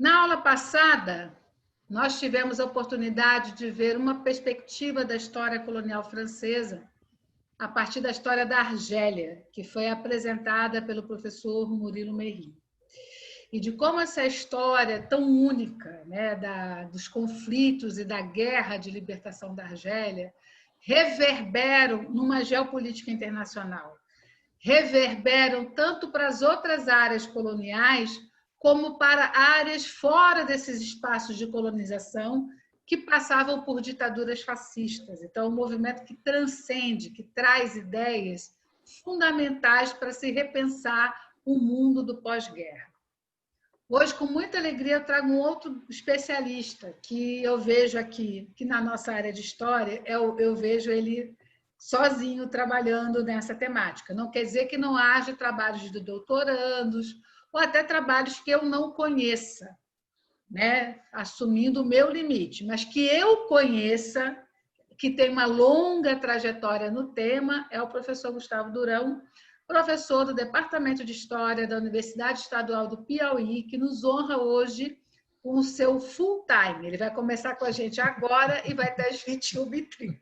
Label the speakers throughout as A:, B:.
A: Na aula passada, nós tivemos a oportunidade de ver uma perspectiva da história colonial francesa a partir da história da Argélia, que foi apresentada pelo professor Murilo Méry. E de como essa história tão única, né, dos conflitos e da guerra de libertação da Argélia, reverberam numa geopolítica internacional. Reverberam tanto para as outras áreas coloniais, como para áreas fora desses espaços de colonização que passavam por ditaduras fascistas. Então, um movimento que transcende, que traz ideias fundamentais para se repensar o mundo do pós-guerra. Hoje, com muita alegria, eu trago um outro especialista que eu vejo aqui, que na nossa área de história, eu vejo ele sozinho trabalhando nessa temática. Não quer dizer que não haja trabalhos de doutorandos ou até trabalhos que eu não conheça, né? Assumindo o meu limite, mas que eu conheça, que tem uma longa trajetória no tema, é o professor Gustavo Durão, professor do Departamento de História da Universidade Estadual do Piauí, que nos honra hoje com o seu full time. Ele vai começar com a gente agora e vai até às 21h30,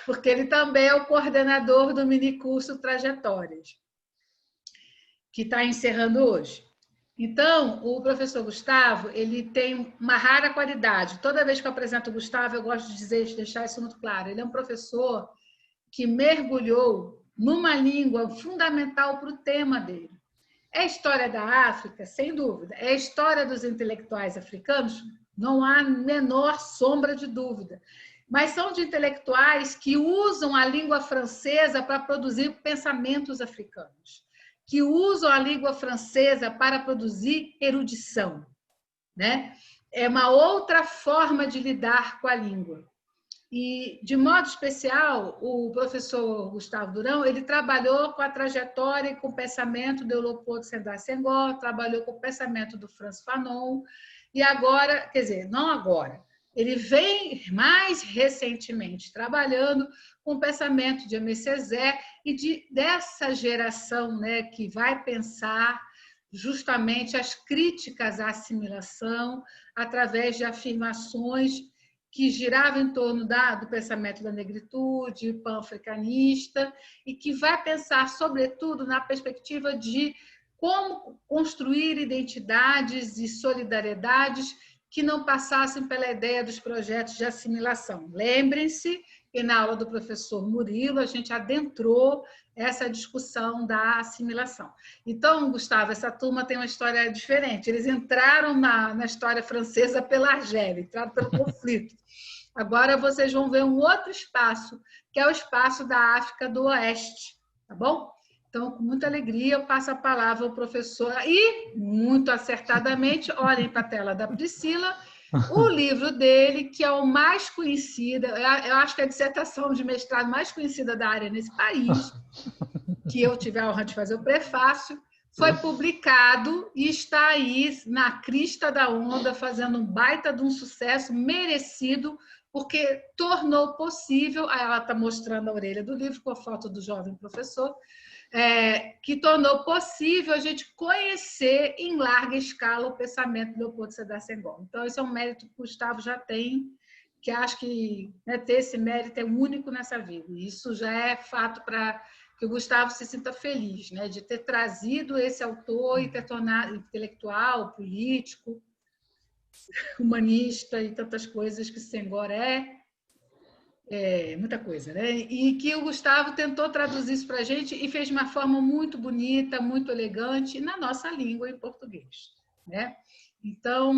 A: porque ele também é o coordenador do minicurso Trajetórias, que está encerrando hoje. Então, o professor Gustavo, ele tem uma rara qualidade. Toda vez que eu apresento o Gustavo, eu gosto de dizer, de deixar isso muito claro. Ele é um professor que mergulhou numa língua fundamental para o tema dele. É a história da África, sem dúvida. É a história dos intelectuais africanos, não há menor sombra de dúvida. Mas são de intelectuais que usam a língua francesa para produzir pensamentos africanos, que usam a língua francesa para produzir erudição, né? É uma outra forma de lidar com a língua. E, de modo especial, o professor Gustavo Durão, ele trabalhou com a trajetória e com o pensamento do Leopoldo Sédar Senghor, trabalhou com o pensamento do Frantz Fanon, e agora, quer dizer, não agora, ele vem mais recentemente trabalhando com o pensamento de Aimé Césaire e dessa geração, né, que vai pensar justamente as críticas à assimilação através de afirmações que girava em torno do pensamento da negritude, pan-africanista, e que vai pensar, sobretudo, na perspectiva de como construir identidades e solidariedades que não passassem pela ideia dos projetos de assimilação. Lembrem-se que na aula do professor Murilo a gente adentrou essa discussão da assimilação. Então, Gustavo, essa turma tem uma história diferente. Eles entraram na história francesa pela Argélia, entraram pelo conflito. Agora vocês vão ver um outro espaço, que é o espaço da África do Oeste, tá bom? Então, com muita alegria, eu passo a palavra ao professor e, muito acertadamente, olhem para a tela da Priscila, o livro dele, que é o mais conhecido, eu acho que é a dissertação de mestrado mais conhecida da área nesse país, que eu tive a honra de fazer o prefácio, foi publicado e está aí na crista da onda, fazendo um baita de um sucesso merecido, porque tornou possível, ela está mostrando a orelha do livro com a foto do jovem professor, que tornou possível a gente conhecer em larga escala o pensamento do Leopoldo Sédar Senghor. Então, esse é um mérito que o Gustavo já tem, que acho que, né, ter esse mérito é único nessa vida. E isso já é fato para que o Gustavo se sinta feliz, né, de ter trazido esse autor e ter tornado intelectual, político, humanista e tantas coisas que Senghor muita coisa, né? E que o Gustavo tentou traduzir isso para a gente e fez de uma forma muito bonita, muito elegante, na nossa língua, em português, né? Então,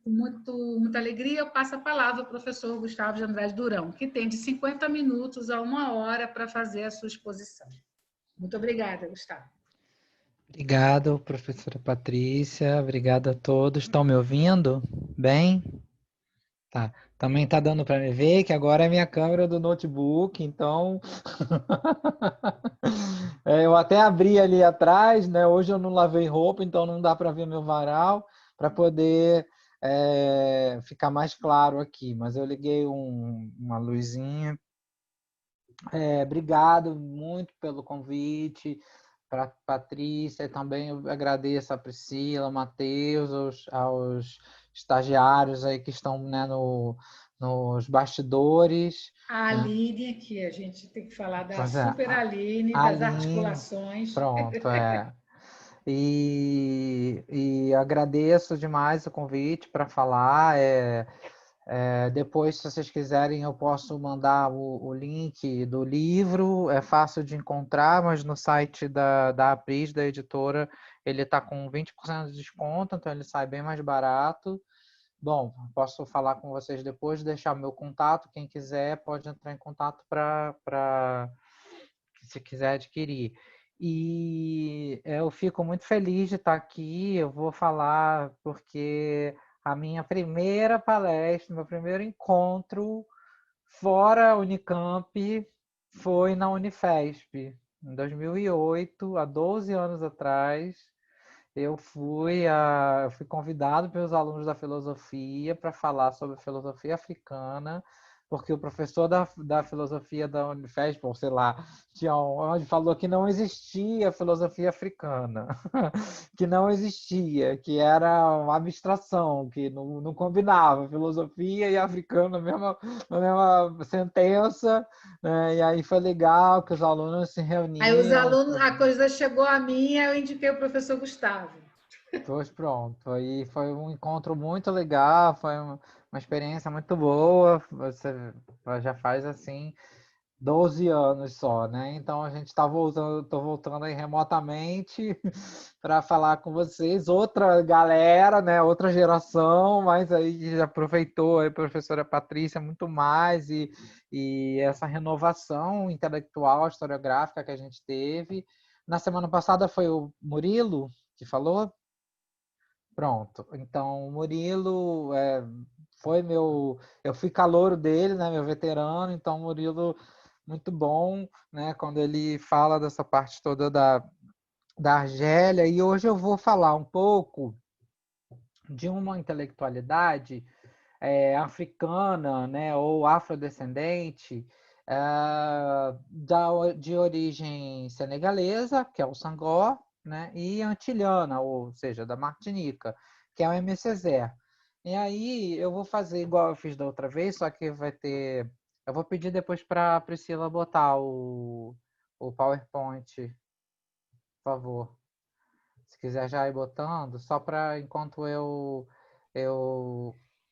A: com muita alegria, eu passo a palavra ao professor Gustavo de Andrade Durão, que tem de 50 minutos a 1 hora para fazer a sua exposição. Muito obrigada, Gustavo.
B: Obrigado, professora Patrícia. Obrigado a todos. Estão me ouvindo? Bem? Tá. Também tá dando para me ver que agora é minha câmera do notebook, então eu até abri ali atrás, né? Hoje eu não lavei roupa, então não dá para ver meu varal para poder ficar mais claro aqui. Mas eu liguei uma luzinha. Obrigado muito pelo convite, para Patrícia, e também eu agradeço a Priscila, Matheus, aos estagiários aí que estão, né, nos bastidores.
A: A
B: Né?
A: Aline, que a gente tem que falar da
B: Pois é,
A: Super Aline,
B: a
A: das
B: Aline,
A: articulações.
B: pronto, é. E agradeço demais o convite para falar. Depois, se vocês quiserem, eu posso mandar o link do livro. É fácil de encontrar, mas no site da Apris, da editora, ele está com 20% de desconto, então ele sai bem mais barato. Bom, posso falar com vocês depois, deixar meu contato. Quem quiser pode entrar em contato para se quiser adquirir. E eu fico muito feliz de estar aqui. Eu vou falar porque a minha primeira palestra, meu primeiro encontro fora Unicamp foi na Unifesp, em 2008, há 12 anos atrás. Eu fui convidado pelos alunos da filosofia para falar sobre filosofia africana, porque o professor da filosofia da Unifesp, ou sei lá, onde falou que não existia filosofia africana, que não existia, que era uma abstração, que não combinava filosofia e africano na mesma sentença, né? E aí foi legal que os alunos se
A: Aí os
B: reuniam.
A: alunos, a coisa chegou a mim, eu indiquei o professor Gustavo.
B: Pois pronto, aí foi um encontro muito legal, foi uma experiência muito boa. Você já faz assim 12 anos só, né? Então a gente está voltando, estou voltando aí remotamente para falar com vocês, outra galera, né? Outra geração, mas aí já aproveitou aí a professora Patrícia muito mais e essa renovação intelectual, historiográfica que a gente teve. Na semana passada foi o Murilo que falou. Pronto. Então, o Murilo foi meu. Eu fui calouro dele, né? Meu veterano. Então, o Murilo, muito bom, né? Quando ele fala dessa parte toda da Argélia. E hoje eu vou falar um pouco de uma intelectualidade africana, né? Ou afrodescendente. De origem senegalesa, que é o Sangó, né? E antilhana, ou seja, da Martinica, que é o M. Césaire. E aí eu vou fazer igual eu fiz da outra vez, só que vai ter. Eu vou pedir depois para a Priscila botar o PowerPoint, por favor. Se quiser já ir botando, só para enquanto eu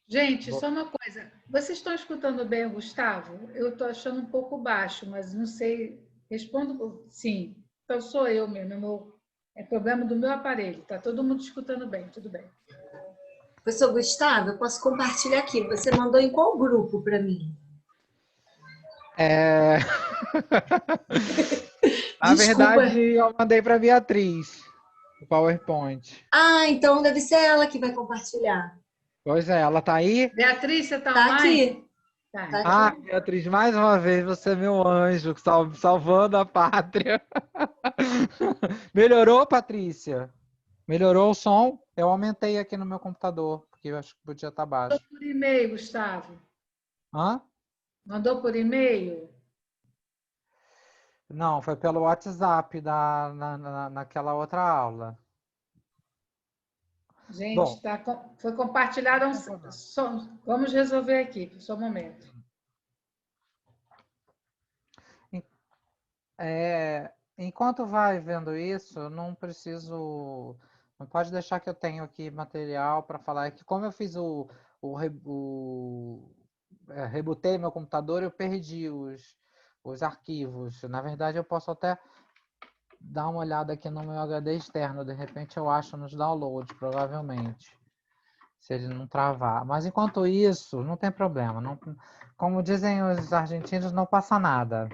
A: Gente,
B: vou.
A: só uma coisa. Vocês estão escutando bem o Gustavo? Eu estou achando um pouco baixo, mas não sei. Respondo sim. Então sou eu mesmo. É problema do meu aparelho. Está todo mundo escutando bem, tudo bem.
C: Professor Gustavo, eu posso compartilhar aqui. Você mandou em qual grupo para mim?
B: É... Na
C: Desculpa.
B: verdade, eu mandei para a Beatriz o PowerPoint.
C: Ah, então deve ser ela que vai compartilhar.
B: Pois é, ela tá aí?
A: Beatriz, você está
C: Tá
A: online?
C: aqui,
A: Tá,
C: tá
A: então.
B: Ah,
C: aqui.
B: Beatriz, mais uma vez você é meu anjo, salvando a pátria. Melhorou, Patrícia? Melhorou o som? Eu aumentei aqui no meu computador, porque eu acho que podia estar baixo.
A: Por e-mail, Gustavo.
B: Hã?
A: Mandou por e-mail?
B: Não, foi pelo WhatsApp naquela outra aula.
A: Gente,
B: Bom,
A: tá, foi compartilhado. Vamos resolver aqui, só um momento.
B: enquanto vai vendo isso, não preciso. Não pode deixar que eu tenho aqui material para falar. É que como eu fiz rebutei meu computador, eu perdi os arquivos. Na verdade, eu posso até dar uma olhada aqui no meu HD externo. De repente, eu acho nos downloads, provavelmente. Se ele não travar. Mas enquanto isso, não tem problema. Não, como dizem os argentinos, não passa nada.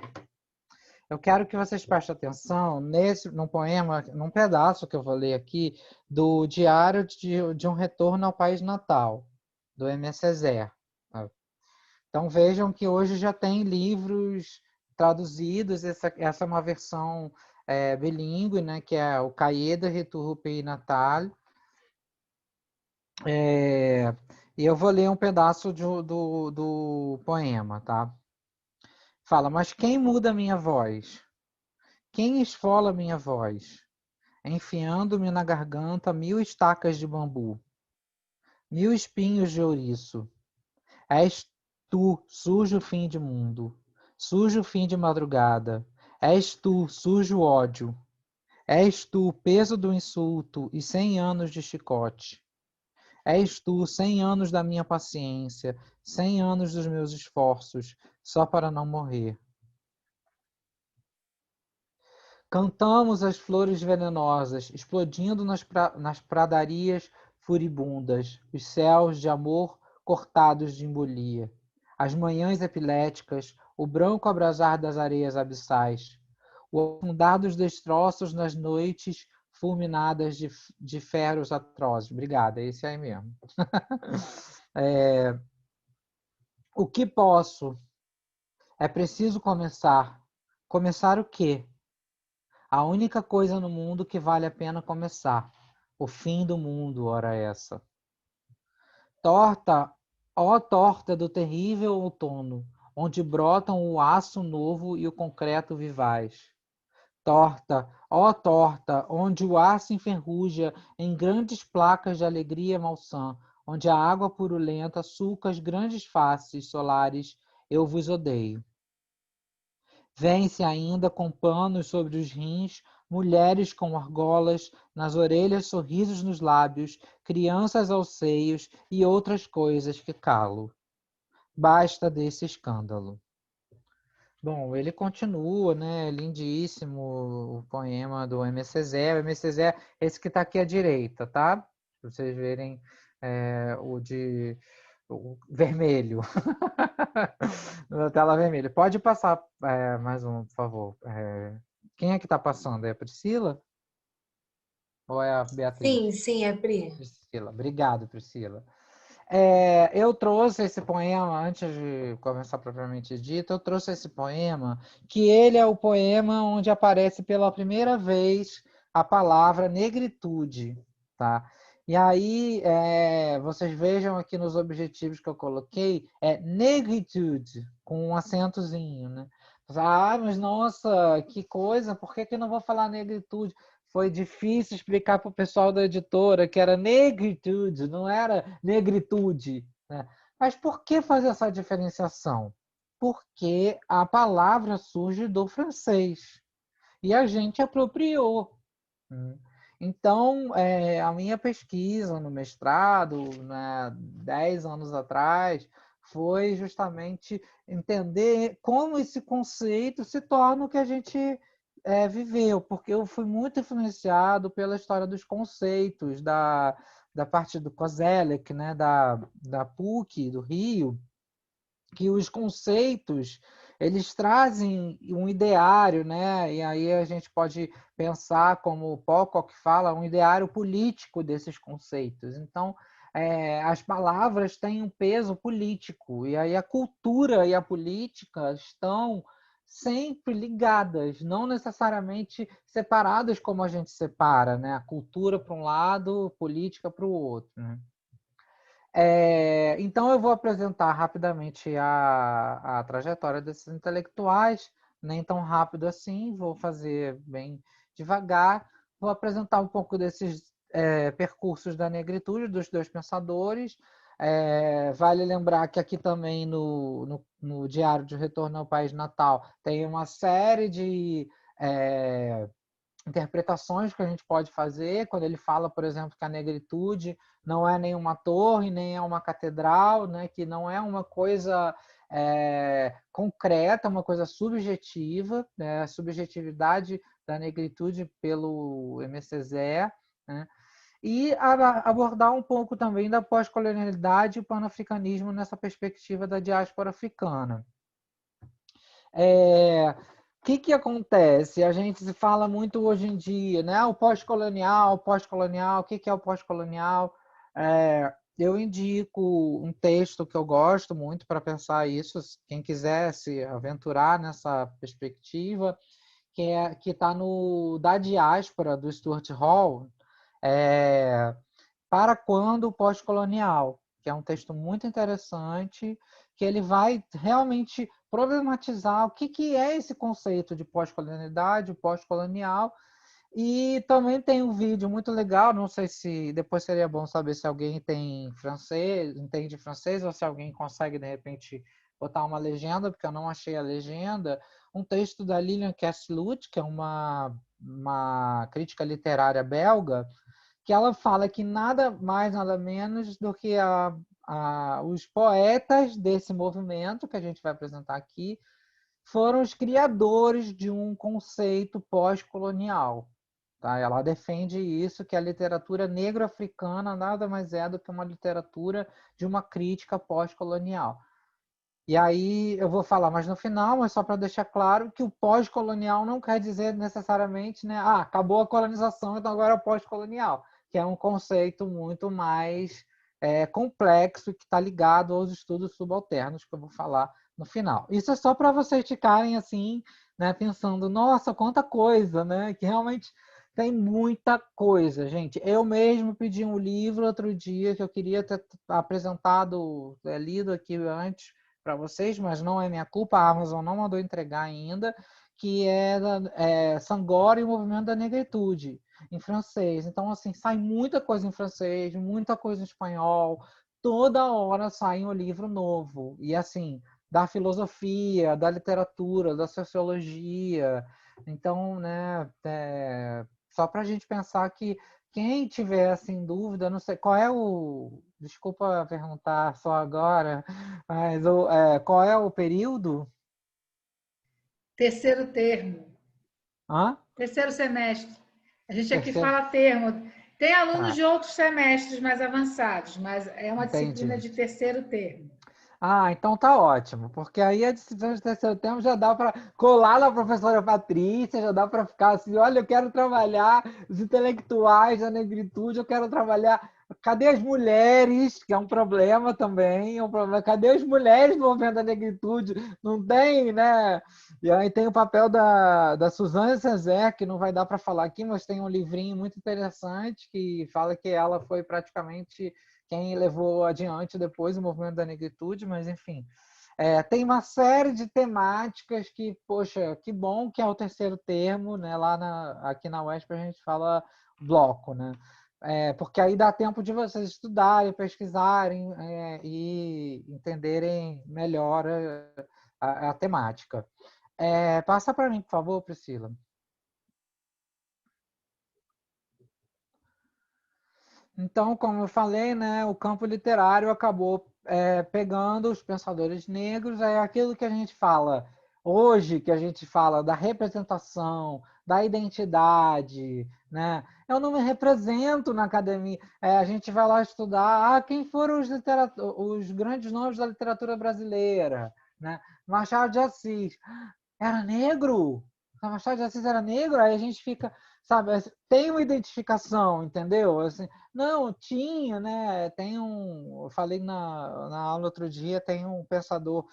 B: Eu quero que vocês prestem atenção num poema, num pedaço que eu vou ler aqui, do Diário de um Retorno ao País Natal, do M. Césaire. Então vejam que hoje já tem livros traduzidos, essa é uma versão bilíngue, né, que é o Cahiers de Retour au Pays Natal. E eu vou ler um pedaço do poema, tá? Fala, mas quem muda a minha voz? Quem esfola minha voz? Enfiando-me na garganta 1000 estacas de bambu, 1000 espinhos de ouriço. És tu, sujo fim de mundo, sujo fim de madrugada. És tu, sujo ódio. És tu, peso do insulto e 100 anos de chicote. És tu, 100 anos da minha paciência, 100 anos dos meus esforços, só para não morrer. Cantamos as flores venenosas, explodindo nas pradarias furibundas, os céus de amor cortados de embolia, as manhãs epiléticas, o branco abrasar das areias abissais, o afundar dos destroços nas noites fulminadas de ferros atrozes. Obrigada, esse aí mesmo. O que posso? É preciso começar. Começar o quê? A única coisa no mundo que vale a pena começar. O fim do mundo, ora essa. Torta, ó torta do terrível outono, onde brotam o aço novo e o concreto vivaz. Torta, ó torta, onde o ar se enferruja em grandes placas de alegria malsã, onde a água purulenta sulca as grandes faces solares, eu vos odeio. Vêm-se ainda com panos sobre os rins, mulheres com argolas nas orelhas, sorrisos nos lábios, crianças aos seios e outras coisas que calo. Basta desse escândalo. Bom, ele continua, né? Lindíssimo o poema do MC Zé. O MC Zé, esse que está aqui à direita, tá? Para vocês verem o vermelho. Na tela vermelha. Pode passar mais um, por favor. Quem é que está passando? É a Priscila? Ou é a Beatriz?
C: Sim, é Pri.
B: Priscila. Obrigado, Priscila. Eu trouxe esse poema, antes de começar propriamente dito, eu trouxe esse poema, que ele é o poema onde aparece pela primeira vez a palavra negritude, tá? E aí, vocês vejam aqui nos objetivos que eu coloquei, é negritude, com um acentozinho, né? Mas nossa, que coisa, por que eu não vou falar negritude? Foi difícil explicar para o pessoal da editora que era negritude, não era negritude, né? Mas por que fazer essa diferenciação? Porque a palavra surge do francês e a gente apropriou. Então, a minha pesquisa no mestrado, né, 10 anos atrás, foi justamente entender como esse conceito se torna o que a gente viveu, porque eu fui muito influenciado pela história dos conceitos da parte do Kozelek, né, da PUC, do Rio, que os conceitos eles trazem um ideário, né? E aí a gente pode pensar, como o Pocock fala, um ideário político desses conceitos. Então, as palavras têm um peso político, e aí a cultura e a política estão sempre ligadas, não necessariamente separadas como a gente separa, né? A cultura para um lado, política para o outro, né? Então, eu vou apresentar rapidamente a trajetória desses intelectuais, nem tão rápido assim, vou fazer bem devagar. Vou apresentar um pouco desses percursos da negritude, dos dois pensadores. Vale lembrar que aqui também no Diário de Retorno ao País Natal tem uma série de interpretações que a gente pode fazer quando ele fala, por exemplo, que a negritude não é nem uma torre, nem é uma catedral, né? Que não é uma coisa concreta, uma coisa subjetiva, né? A subjetividade da negritude pelo MCZE, né? E abordar um pouco também da pós-colonialidade e o panafricanismo nessa perspectiva da diáspora africana. O que acontece? A gente se fala muito hoje em dia, né? O pós-colonial, o que é o pós-colonial? Eu indico um texto que eu gosto muito para pensar isso, quem quiser se aventurar nessa perspectiva, que está no Da Diáspora, do Stuart Hall, Para quando o pós-colonial? que é um texto muito interessante, que ele vai realmente problematizar o que é esse conceito de pós-colonialidade, pós-colonial. E também tem um vídeo muito legal, não sei se depois seria bom saber se alguém tem francês, entende francês, ou se alguém consegue, de repente, botar uma legenda, porque eu não achei a legenda. Um texto da Lilian Kesseloot, que é uma crítica literária belga, que ela fala que nada mais, nada menos do que os poetas desse movimento que a gente vai apresentar aqui foram os criadores de um conceito pós-colonial. Tá? Ela defende isso, que a literatura negro-africana nada mais é do que uma literatura de uma crítica pós-colonial. E aí eu vou falar mais no final, mas só para deixar claro que o pós-colonial não quer dizer necessariamente, né, acabou a colonização, então agora é o pós-colonial, que é um conceito muito mais complexo, que está ligado aos estudos subalternos, que eu vou falar no final. Isso é só para vocês ficarem assim, né, pensando, nossa, quanta coisa, né, que realmente tem muita coisa, gente. Eu mesmo pedi um livro outro dia que eu queria ter apresentado, lido aqui antes, para vocês, mas não é minha culpa, a Amazon não mandou entregar ainda, que é Sangora e o Movimento da Negritude, em francês. Então, assim, sai muita coisa em francês, muita coisa em espanhol, toda hora sai um livro novo. E, assim, da filosofia, da literatura, da sociologia. Então, né, só para a gente pensar que quem tiver assim dúvida, não sei qual é o. Desculpa perguntar só agora, mas qual é o período?
A: Terceiro termo.
B: Hã?
A: Terceiro semestre. A gente aqui
B: Terceiro?
A: fala termo. Tem alunos
B: Tá,
A: de outros semestres mais avançados, mas é uma disciplina
B: entendi.
A: de terceiro termo.
B: Então tá ótimo, porque aí a disciplina de terceiro tempo já dá para colar na professora Patrícia, já dá para ficar assim, olha, eu quero trabalhar os intelectuais da negritude, eu quero trabalhar. Cadê as mulheres? Que é um problema também, é um problema. Cadê as mulheres no movimento da negritude? Não tem, né? E aí tem o papel da Suzane Césaire, que não vai dar para falar aqui, mas tem um livrinho muito interessante que fala que ela foi praticamente quem levou adiante depois o movimento da negritude, mas enfim. Tem uma série de temáticas que, poxa, que bom que é o terceiro termo, né? Aqui na UESP a gente fala bloco, né? Porque aí dá tempo de vocês estudarem, pesquisarem e entenderem melhor a temática. Passa para mim, por favor, Priscila. Então, como eu falei, né, o campo literário acabou pegando os pensadores negros, é aquilo que a gente fala hoje, que a gente fala da representação, da identidade, né? Eu não me represento na academia. A gente vai lá estudar quem foram os grandes nomes da literatura brasileira, né? Machado de Assis. Era negro? Machado de Assis era negro? Aí a gente fica, sabe, tem uma identificação, entendeu? Assim, não, tinha, né? Eu falei na aula outro dia, tem um pensador,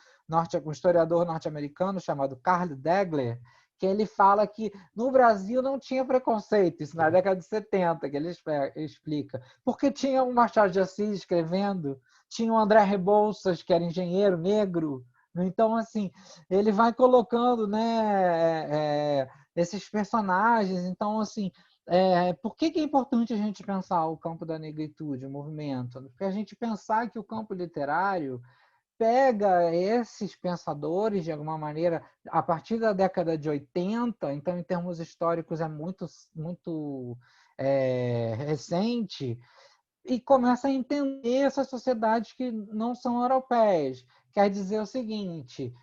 B: um historiador norte-americano chamado Carl Degler, que ele fala que no Brasil não tinha preconceito, isso na década de 70, que ele explica. Porque tinha o Machado de Assis escrevendo, tinha o André Rebouças, que era engenheiro negro. Então, assim, ele vai colocando, né, esses personagens. Então, assim, por que é importante a gente pensar o campo da negritude, o movimento? Porque a gente pensar que o campo literário pega esses pensadores, de alguma maneira, a partir da década de 80, então, em termos históricos, é muito, muito recente, e começa a entender essas sociedades que não são europeias. Quer dizer o seguinte,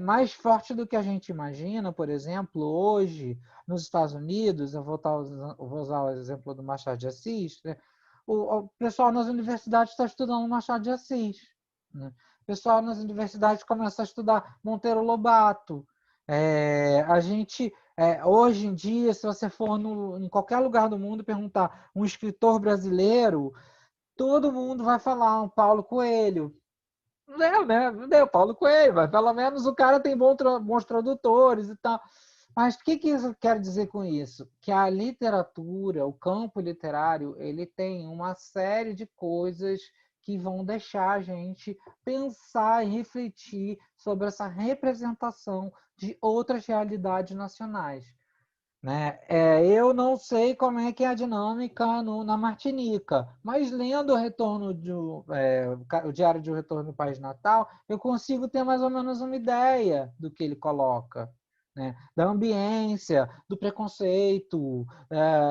B: mais forte do que a gente imagina, por exemplo, hoje, nos Estados Unidos, eu vou usar o exemplo do Machado de Assis, né? O pessoal nas universidades está estudando Machado de Assis. Né? O pessoal nas universidades começa a estudar Monteiro Lobato. A gente hoje em dia, se você for em qualquer lugar do mundo perguntar um escritor brasileiro, todo mundo vai falar um Paulo Coelho. Não, Paulo Coelho, mas pelo menos o cara tem bons tradutores e tal. Mas o que isso quer dizer com isso? Que a literatura, o campo literário, ele tem uma série de coisas que vão deixar a gente pensar e refletir sobre essa representação de outras realidades nacionais, né? Eu não sei como é que é a dinâmica na Martinica, mas lendo o Diário de Retorno do País Natal, eu consigo ter mais ou menos uma ideia do que ele coloca, né? Da ambiência, do preconceito,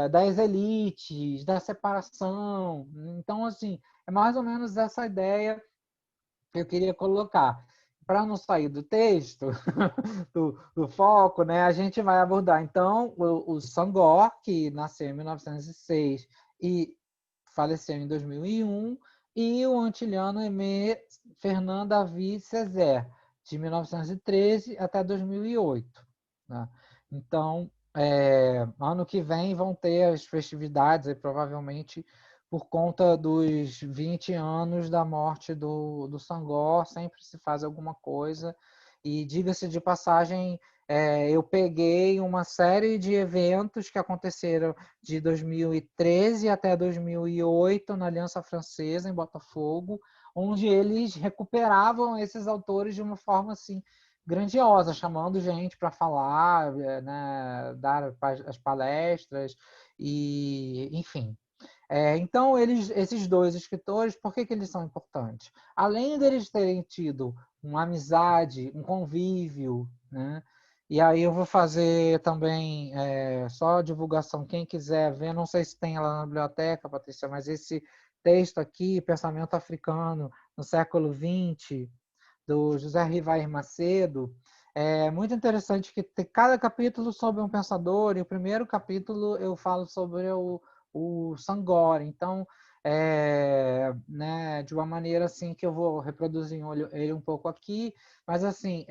B: das elites, da separação. Então, assim, é mais ou menos essa ideia que eu queria colocar. Para não sair do texto, do foco, né, a gente vai abordar, então, o Senghor, que nasceu em 1906 e faleceu em 2001, e o antilhano Aimé Fernand David Césaire, de 1913 até 2008. Né? Então, ano que vem vão ter as festividades, provavelmente por conta dos 20 anos da morte do Senghor, sempre se faz alguma coisa. E diga-se de passagem, eu peguei uma série de eventos que aconteceram de 2013 até 2008 na Aliança Francesa, em Botafogo, onde eles recuperavam esses autores de uma forma assim grandiosa, chamando gente para falar, né, dar as palestras, e enfim. Então, esses dois escritores, por que eles são importantes? Além deles terem tido uma amizade, um convívio, né? E aí eu vou fazer também só divulgação, quem quiser ver, não sei se tem lá na biblioteca, Patrícia, mas esse texto aqui, Pensamento Africano no século XX, do José Rivair Macedo, é muito interessante que tem cada capítulo sobre um pensador, e o primeiro capítulo eu falo sobre o Senghor. Então, né, de uma maneira assim que eu vou reproduzir ele um pouco aqui, mas assim,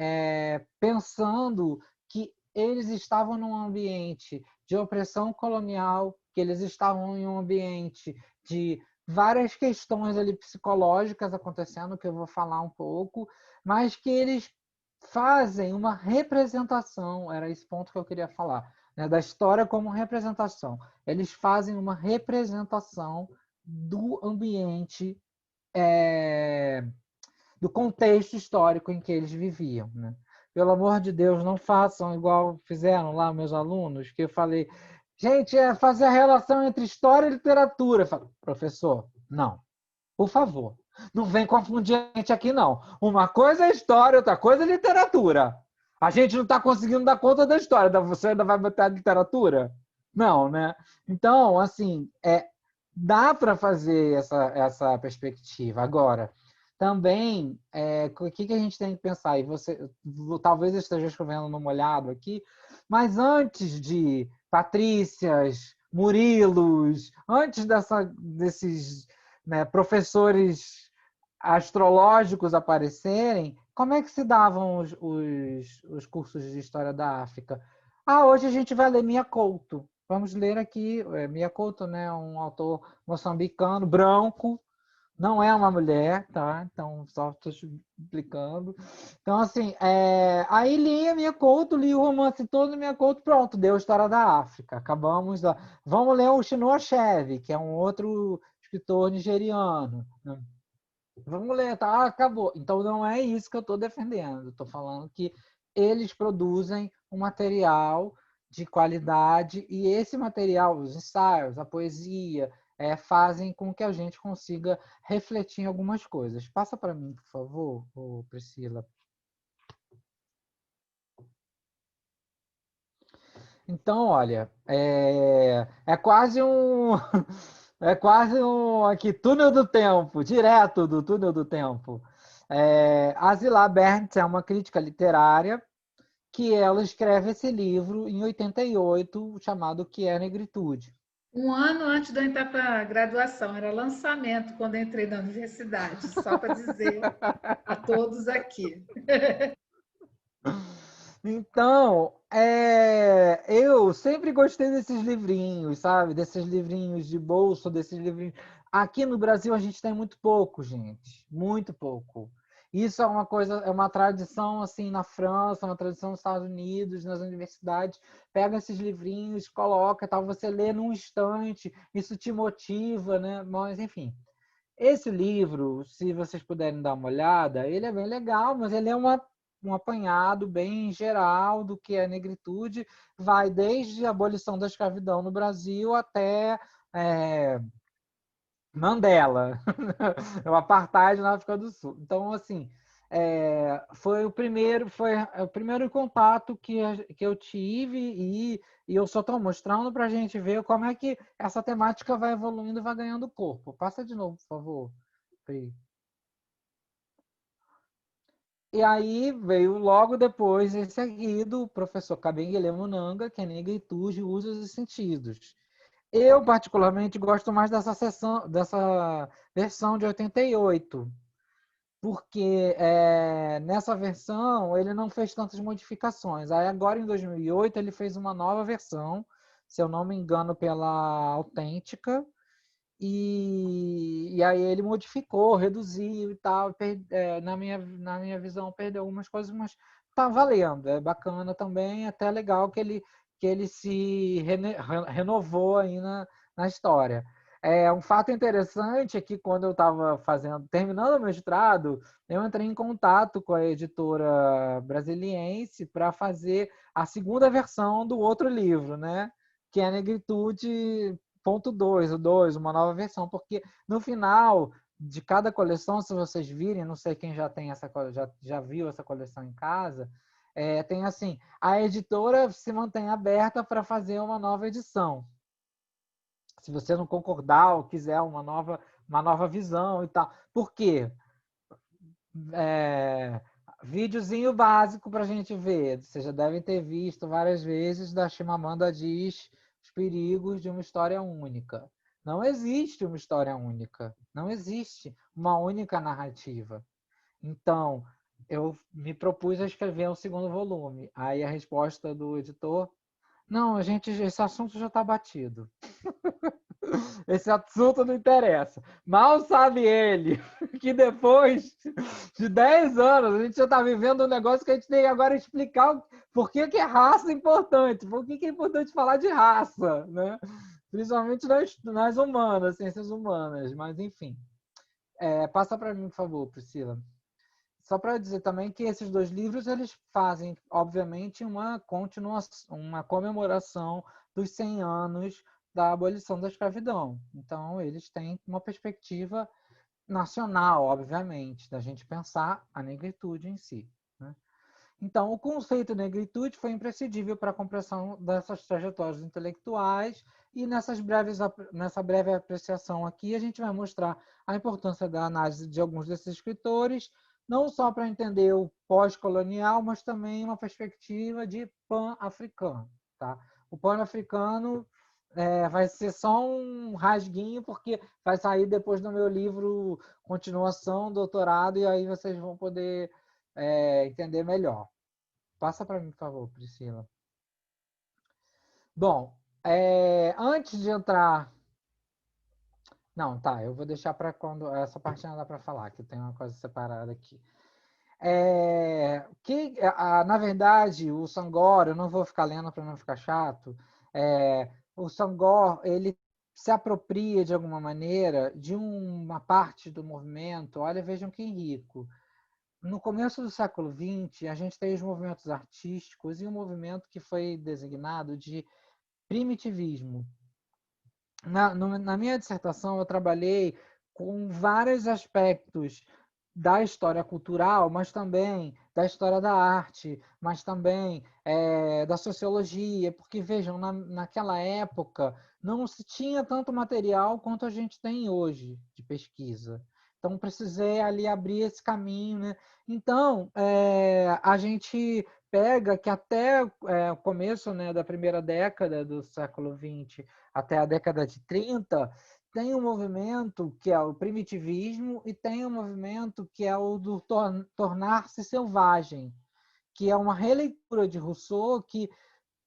B: pensando que eles estavam num ambiente de opressão colonial, que eles estavam em um ambiente de várias questões ali psicológicas acontecendo, que eu vou falar um pouco, mas que eles fazem uma representação, era esse ponto que eu queria falar, né, da história como representação. Eles fazem uma representação do ambiente, do contexto histórico em que eles viviam. Né? Pelo amor de Deus, não façam igual fizeram lá meus alunos, que eu falei, gente, fazer a relação entre história e literatura. Eu falei, professor, não, por favor, não vem confundir a gente aqui, não. Uma coisa é história, outra coisa é literatura. A gente não está conseguindo dar conta da história, você ainda vai botar a literatura? Não, né? Então, assim, dá para fazer essa perspectiva. Agora, também, o que a gente tem que pensar? E você, talvez eu esteja escrevendo no molhado aqui, mas antes de Patrícias, Murilos, antes desses, né, professores astrológicos aparecerem, como é que se davam os cursos de História da África? Hoje a gente vai ler Mia Couto. Vamos ler aqui, Mia Couto, né, um autor moçambicano, branco, não é uma mulher, tá? Então, só estou explicando. Então, assim, aí li a Mia Couto, li o romance todo da Mia Couto, pronto, deu a História da África. Acabamos lá. Vamos ler o Chinua Achebe, que é um outro escritor nigeriano. Vamos ler, tá? Acabou. Então, não é isso que eu estou defendendo. Estou falando que eles produzem um material de qualidade e esse material, os ensaios, a poesia, fazem com que a gente consiga refletir em algumas coisas. Passa para mim, por favor, Priscila. Então, olha, é quase um é quase um aqui túnel do tempo, direto do túnel do tempo. Azila Berndt é uma crítica literária que ela escreve esse livro em 88, chamado Que é Negritude.
A: Um ano antes de eu entrar para a graduação, era lançamento quando eu entrei na universidade, só para dizer a todos aqui.
B: Então, eu sempre gostei desses livrinhos, sabe? Desses livrinhos de bolso, desses livrinhos. Aqui no Brasil a gente tem muito pouco, gente, muito pouco. Isso é uma coisa, é uma tradição assim na França, uma tradição nos Estados Unidos, nas universidades. Pega esses livrinhos, coloca, tal, você lê num instante, isso te motiva, né? Mas enfim. Esse livro, se vocês puderem dar uma olhada, ele é bem legal, mas ele é um apanhado bem geral do que é negritude, vai desde a abolição da escravidão no Brasil até Mandela, o apartheid na África do Sul. Então, assim, foi o primeiro contato que eu tive e eu só estou mostrando para a gente ver como é que essa temática vai evoluindo e vai ganhando corpo. Passa de novo, por favor. Pri. E aí veio logo depois, em seguida, o professor Kabengele Munanga, que é Negritude, Usos e Sentidos. Eu, particularmente, gosto mais dessa versão de 88, porque nessa versão ele não fez tantas modificações. Aí agora, em 2008, ele fez uma nova versão, se eu não me engano, pela Autêntica, e aí ele modificou, reduziu e tal. Na minha visão, perdeu algumas coisas, mas tá valendo. É bacana também, até legal que ele se renovou aí na história. Um fato interessante é que quando eu estava terminando o mestrado, eu entrei em contato com a editora brasiliense para fazer a segunda versão do outro livro, né? Que é Negritude ponto 2, o 2, uma nova versão, porque no final de cada coleção, se vocês virem, não sei quem já tem já viu essa coleção em casa, tem assim, a editora se mantém aberta para fazer uma nova edição. Se você não concordar ou quiser uma nova visão e tal. Por quê? Videozinho básico para a gente ver. Vocês já devem ter visto várias vezes da Chimamanda diz os perigos de uma história única. Não existe uma história única. Não existe uma única narrativa. Então, eu me propus a escrever um segundo volume. Aí a resposta do editor, não, esse assunto já está batido. Esse assunto não interessa. Mal sabe ele que depois de 10 anos a gente já está vivendo um negócio que a gente tem que agora explicar por que é raça importante, por que é importante falar de raça, né? Principalmente nas humanas, ciências humanas, mas enfim. Passa para mim, por favor, Priscila. Só para dizer também que esses dois livros eles fazem, obviamente, uma continuação, uma comemoração dos 100 anos da abolição da escravidão. Então, eles têm uma perspectiva nacional, obviamente, da gente pensar a negritude em si, né? Então, o conceito de negritude foi imprescindível para a compreensão dessas trajetórias intelectuais e nessa breve apreciação aqui a gente vai mostrar a importância da análise de alguns desses escritores, não só para entender o pós-colonial, mas também uma perspectiva de pan-africano. Tá? O pan-africano vai ser só um rasguinho, porque vai sair depois do meu livro continuação, doutorado, e aí vocês vão poder entender melhor. Passa para mim, por favor, Priscila. Bom, antes de entrar... Não, tá, eu vou deixar para quando... Essa parte não dá para falar, que eu tenho uma coisa separada aqui. Na verdade, o Senghor, eu não vou ficar lendo para não ficar chato, o Senghor, ele se apropria de alguma maneira de uma parte do movimento. Olha, vejam que rico. No começo do século XX, a gente tem os movimentos artísticos e um movimento que foi designado de primitivismo. Na minha dissertação, eu trabalhei com vários aspectos da história cultural, mas também da história da arte, mas também da sociologia, porque, vejam, naquela época não se tinha tanto material quanto a gente tem hoje de pesquisa. Então, precisei ali abrir esse caminho, né? Então, a gente pega que até o começo, né, da primeira década do século XX até a década de 30, tem um movimento que é o primitivismo e tem um movimento que é o do tornar-se selvagem, que é uma releitura de Rousseau,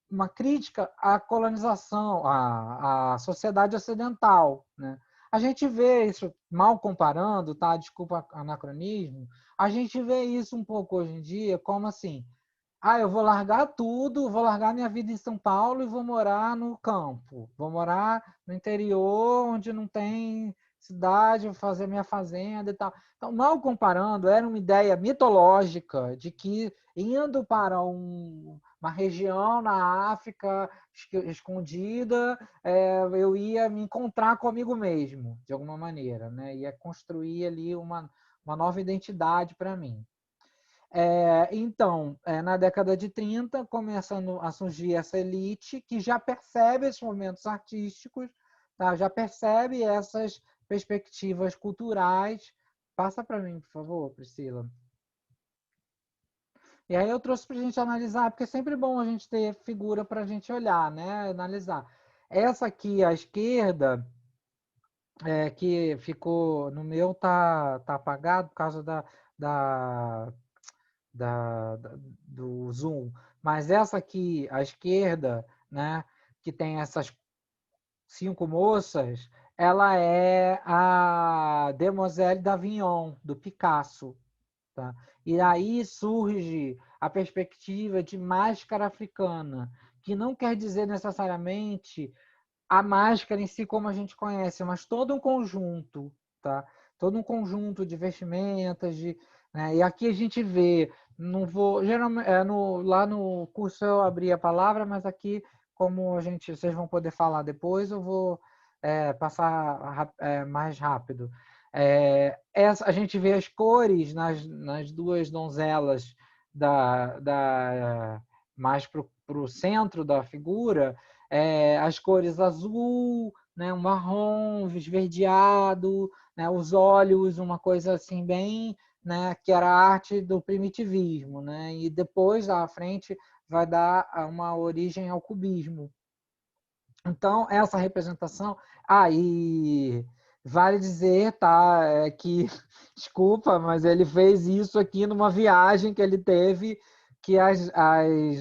B: uma crítica à colonização, à sociedade ocidental, né? A gente vê isso, mal comparando, tá? Desculpa anacronismo, a gente vê isso um pouco hoje em dia como assim, eu vou largar tudo, vou largar minha vida em São Paulo e vou morar no campo. Vou morar no interior, onde não tem cidade, vou fazer minha fazenda e tal. Então, mal comparando, era uma ideia mitológica de que indo para uma região na África escondida, eu ia me encontrar comigo mesmo, de alguma maneira, né? Ia construir ali uma nova identidade para mim. Então, na década de 30, começando a surgir essa elite que já percebe esses momentos artísticos, tá? Já percebe essas perspectivas culturais. Passa para mim, por favor, Priscila. E aí eu trouxe para a gente analisar, porque é sempre bom a gente ter figura para a gente olhar, né? Analisar. Essa aqui à esquerda, que ficou no meu, tá apagado por causa do zoom, mas essa aqui à esquerda, né, que tem essas 5 moças, ela é a Demoiselle d'Avignon, do Picasso. Tá? E aí surge a perspectiva de máscara africana, que não quer dizer necessariamente a máscara em si como a gente conhece, mas todo um conjunto, tá? Todo um conjunto de vestimentas, né? E aqui a gente vê, não vou, geralmente, lá no curso eu abri a palavra, mas aqui, como vocês vão poder falar depois, eu vou passar mais rápido. A gente vê as cores nas duas donzelas mais para o centro da figura, as cores azul, né, um marrom esverdeado, né, os olhos, uma coisa assim bem, né, que era a arte do primitivismo, né, e depois à frente vai dar uma origem ao cubismo. Então essa representação, e vale dizer, tá, que desculpa, mas ele fez isso aqui numa viagem que ele teve, que as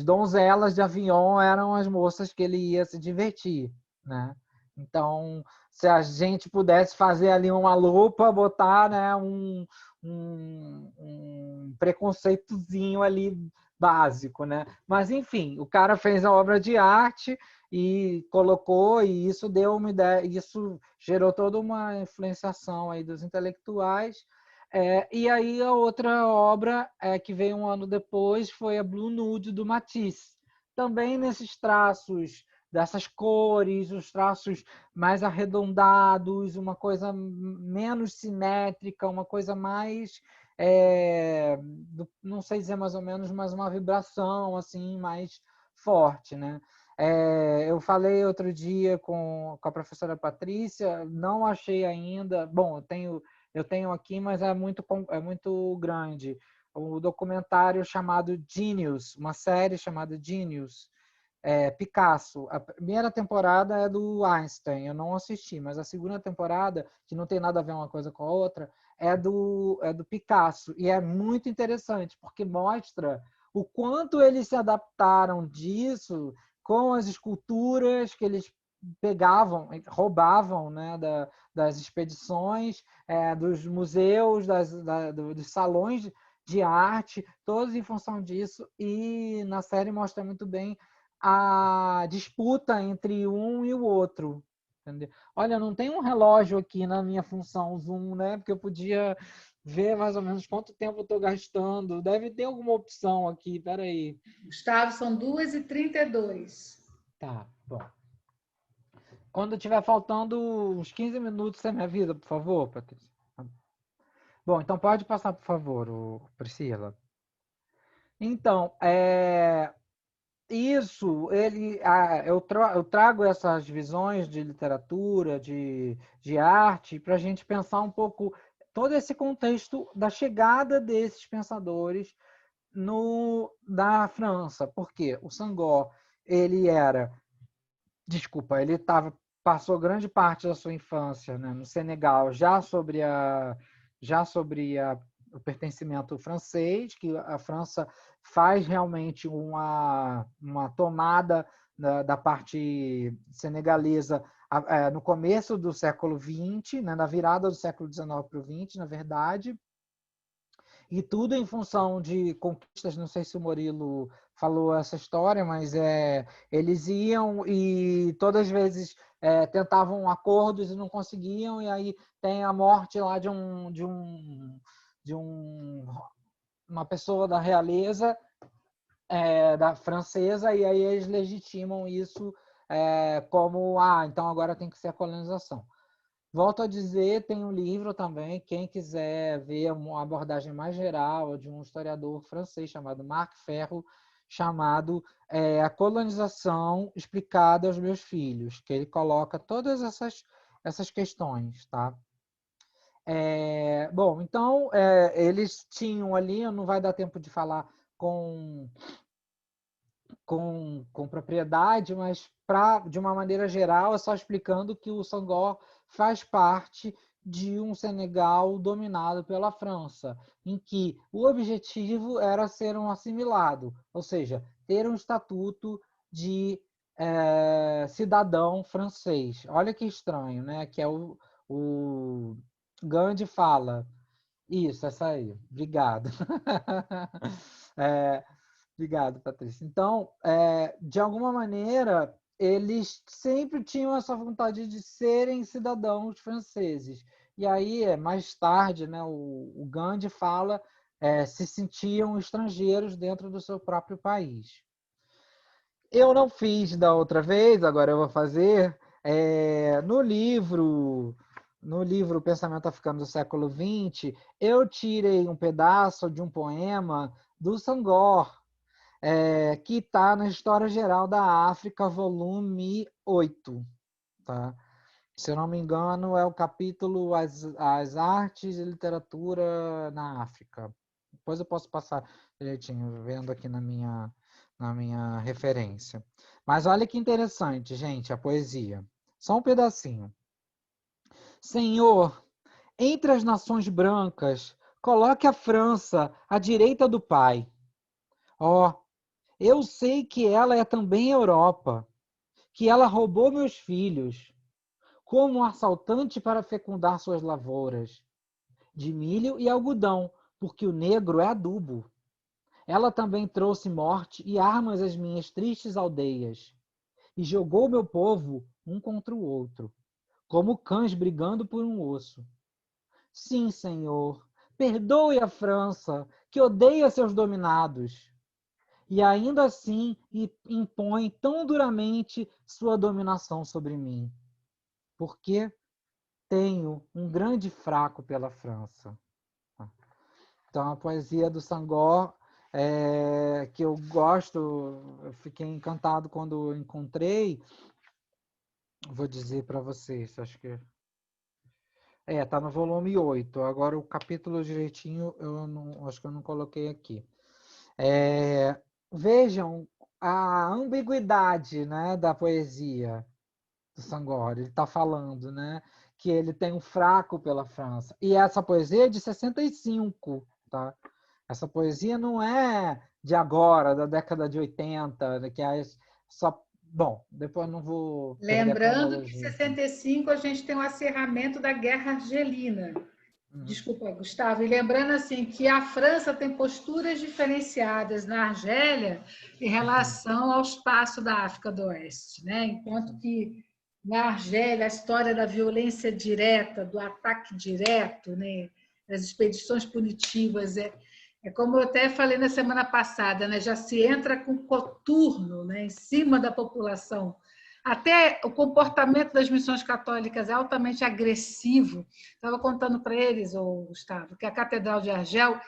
B: donzelas de Avignon eram as moças que ele ia se divertir, né? Então, se a gente pudesse fazer ali uma lupa, botar, né, um preconceitozinho ali básico, né? Mas enfim, o cara fez a obra de arte e colocou, e isso deu uma ideia, isso gerou toda uma influenciação aí dos intelectuais. E aí a outra obra que veio um ano depois foi a Blue Nude, do Matisse. Também nesses traços, dessas cores, os traços mais arredondados, uma coisa menos simétrica, uma coisa mais, não sei dizer mais ou menos, mas uma vibração assim mais forte, né? Eu falei outro dia com a professora Patrícia, não achei ainda. Bom, eu tenho aqui, mas é muito grande. O documentário chamado Genius, uma série chamada Genius, Picasso. A primeira temporada é do Einstein, eu não assisti, mas a segunda temporada, que não tem nada a ver uma coisa com a outra, é do Picasso. E é muito interessante, porque mostra o quanto eles se adaptaram disso com as esculturas que eles pegavam, roubavam, né, das expedições, dos museus, dos salões de arte, todos em função disso. E na série mostra muito bem a disputa entre um e o outro. Entendeu? Olha, não tem um relógio aqui na minha função Zoom, né? Porque eu podia ver mais ou menos quanto tempo eu estou gastando. Deve ter alguma opção aqui, peraí.
A: Gustavo, são 2h32.
B: Tá, bom. Quando tiver faltando uns 15 minutos, você me avisa, por favor, Patrícia. Bom, então pode passar, por favor, Priscila. Então, isso, eu trago essas visões de literatura, de arte, para a gente pensar um pouco todo esse contexto da chegada desses pensadores da França. Porque o Senghor, ele passou grande parte da sua infância, né, no Senegal, já sobre o pertencimento francês, que a França faz realmente uma tomada da parte senegalesa no começo do século XX, né, na virada do século XIX para o XX, na verdade. e tudo em função de conquistas. Não sei se o Murilo falou essa história, mas eles iam e todas as vezes tentavam acordos e não conseguiam, e aí tem a morte lá de uma pessoa da realeza da francesa, e aí eles legitimam isso como, então agora tem que ser a colonização. Volto a dizer, tem um livro também, quem quiser ver uma abordagem mais geral de um historiador francês chamado Marc Ferro, chamado A Colonização Explicada aos Meus Filhos, que ele coloca todas essas questões, tá? Bom, então, eles tinham ali, não vai dar tempo de falar com propriedade, mas de uma maneira geral, é só explicando que o Senghor faz parte de um Senegal dominado pela França, em que o objetivo era ser um assimilado, ou seja, ter um estatuto de cidadão francês. Olha que estranho, né? Que é o Gandhi fala. Isso, essa aí. Obrigado. Obrigado, Patrícia. Então, de alguma maneira, eles sempre tinham essa vontade de serem cidadãos franceses. E aí, mais tarde, né, o Gandhi fala, se sentiam estrangeiros dentro do seu próprio país. Eu não fiz da outra vez, agora eu vou fazer. No livro O Pensamento Africano do Século XX, eu tirei um pedaço de um poema do Senghor, que está na História Geral da África, volume 8. Tá? Se eu não me engano, é o capítulo As Artes e Literatura na África. Depois eu posso passar direitinho, vendo aqui na minha referência. Mas olha que interessante, gente, a poesia. Só um pedacinho. Senhor, entre as nações brancas, coloque a França à direita do Pai. Eu sei que ela é também Europa, que ela roubou meus filhos, como um assaltante para fecundar suas lavouras, de milho e algodão, porque o negro é adubo. Ela também trouxe morte e armas às minhas tristes aldeias, e jogou meu povo um contra o outro, como cães brigando por um osso. Sim, Senhor, perdoe a França, que odeia seus dominados, e ainda assim impõe tão duramente sua dominação sobre mim, porque tenho um grande fraco pela França. Então, a poesia do Senghor, que eu gosto, eu fiquei encantado quando encontrei. Vou dizer para vocês, acho que... tá no volume 8. Agora, o capítulo direitinho, acho que eu não coloquei aqui. Vejam a ambiguidade, né, da poesia do Senghor. Ele está falando, né, que ele tem um fraco pela França. E essa poesia é de 65, tá? Essa poesia não é de agora, da década de 80, que é só... Bom, depois não vou perder a
A: Lembrando que em
B: cronologia.
A: 65 a gente tem o acerramento da Guerra Argelina. Desculpa, Gustavo. E lembrando assim que a França tem posturas diferenciadas na Argélia em relação ao espaço da África do Oeste, né? Enquanto que na Argélia a história da violência direta, do ataque direto, né? Das expedições punitivas é como eu até falei na semana passada, né? Já se entra com coturno, né? Em cima da população. Até o comportamento das missões católicas é altamente agressivo. Estava contando para eles, Gustavo, que a Catedral de Argel,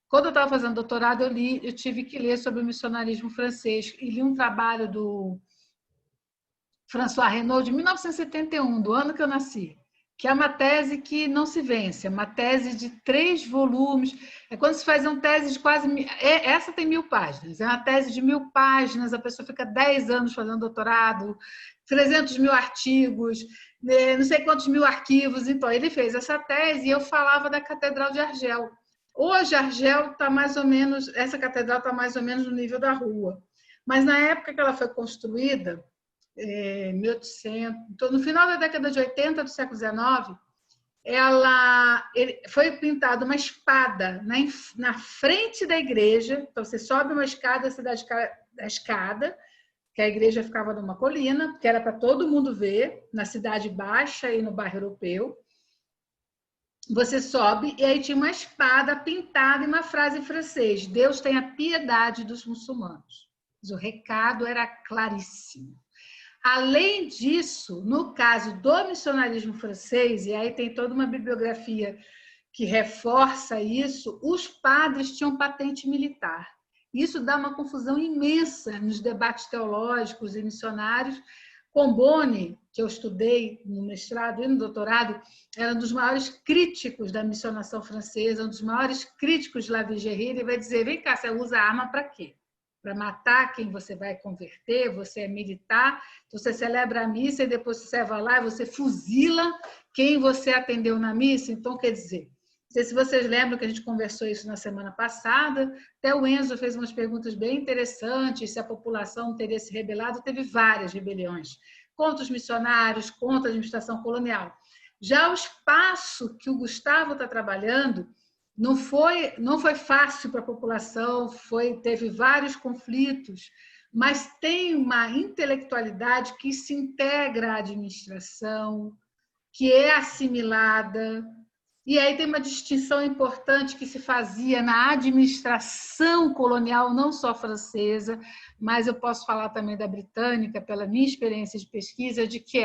A: quando eu estava fazendo doutorado, eu tive que ler sobre o missionarismo francês e li um trabalho do François Renaud de 1971, do ano que eu nasci, que é uma tese que não se vence, é uma tese de 3 volumes. É quando se faz uma tese de quase... Essa tem 1000 páginas, é uma tese de 1000 páginas, a pessoa fica 10 anos fazendo doutorado, 300 mil artigos, não sei quantos mil arquivos. Então, ele fez essa tese e eu falava da Catedral de Argel. Hoje, Argel está mais ou menos... Essa catedral está mais ou menos no nível da rua. Mas, na época que ela foi construída, 1800, então, no final da década de 80 do século XIX, foi pintada uma espada na frente da igreja. Então, você sobe uma escada, você dá a escada, que a igreja ficava numa colina, que era para todo mundo ver, na cidade baixa e no bairro europeu. Você sobe e aí tinha uma espada pintada e uma frase em francês: Deus tenha piedade dos muçulmanos. Mas o recado era claríssimo. Além disso, no caso do missionarismo francês, e aí tem toda uma bibliografia que reforça isso, os padres tinham patente militar. Isso dá uma confusão imensa nos debates teológicos e missionários. Comboni, que eu estudei no mestrado e no doutorado, era um dos maiores críticos da missionação francesa, um dos maiores críticos de La Vigérie. Ele vai dizer: vem cá, você usa arma para quê? Para matar quem você vai converter? Você é militar, você celebra a missa e depois você vai lá e você fuzila quem você atendeu na missa. Então, quer dizer, não sei se vocês lembram que a gente conversou isso na semana passada, até o Enzo fez umas perguntas bem interessantes, se a população teria se rebelado. Teve várias rebeliões contra os missionários, contra a administração colonial. Já o espaço que o Gustavo está trabalhando não foi fácil para a população, teve vários conflitos, mas tem uma intelectualidade que se integra à administração, que é assimilada. E aí tem uma distinção importante que se fazia na administração colonial, não só francesa, mas eu posso falar também da britânica, pela minha experiência de pesquisa, de que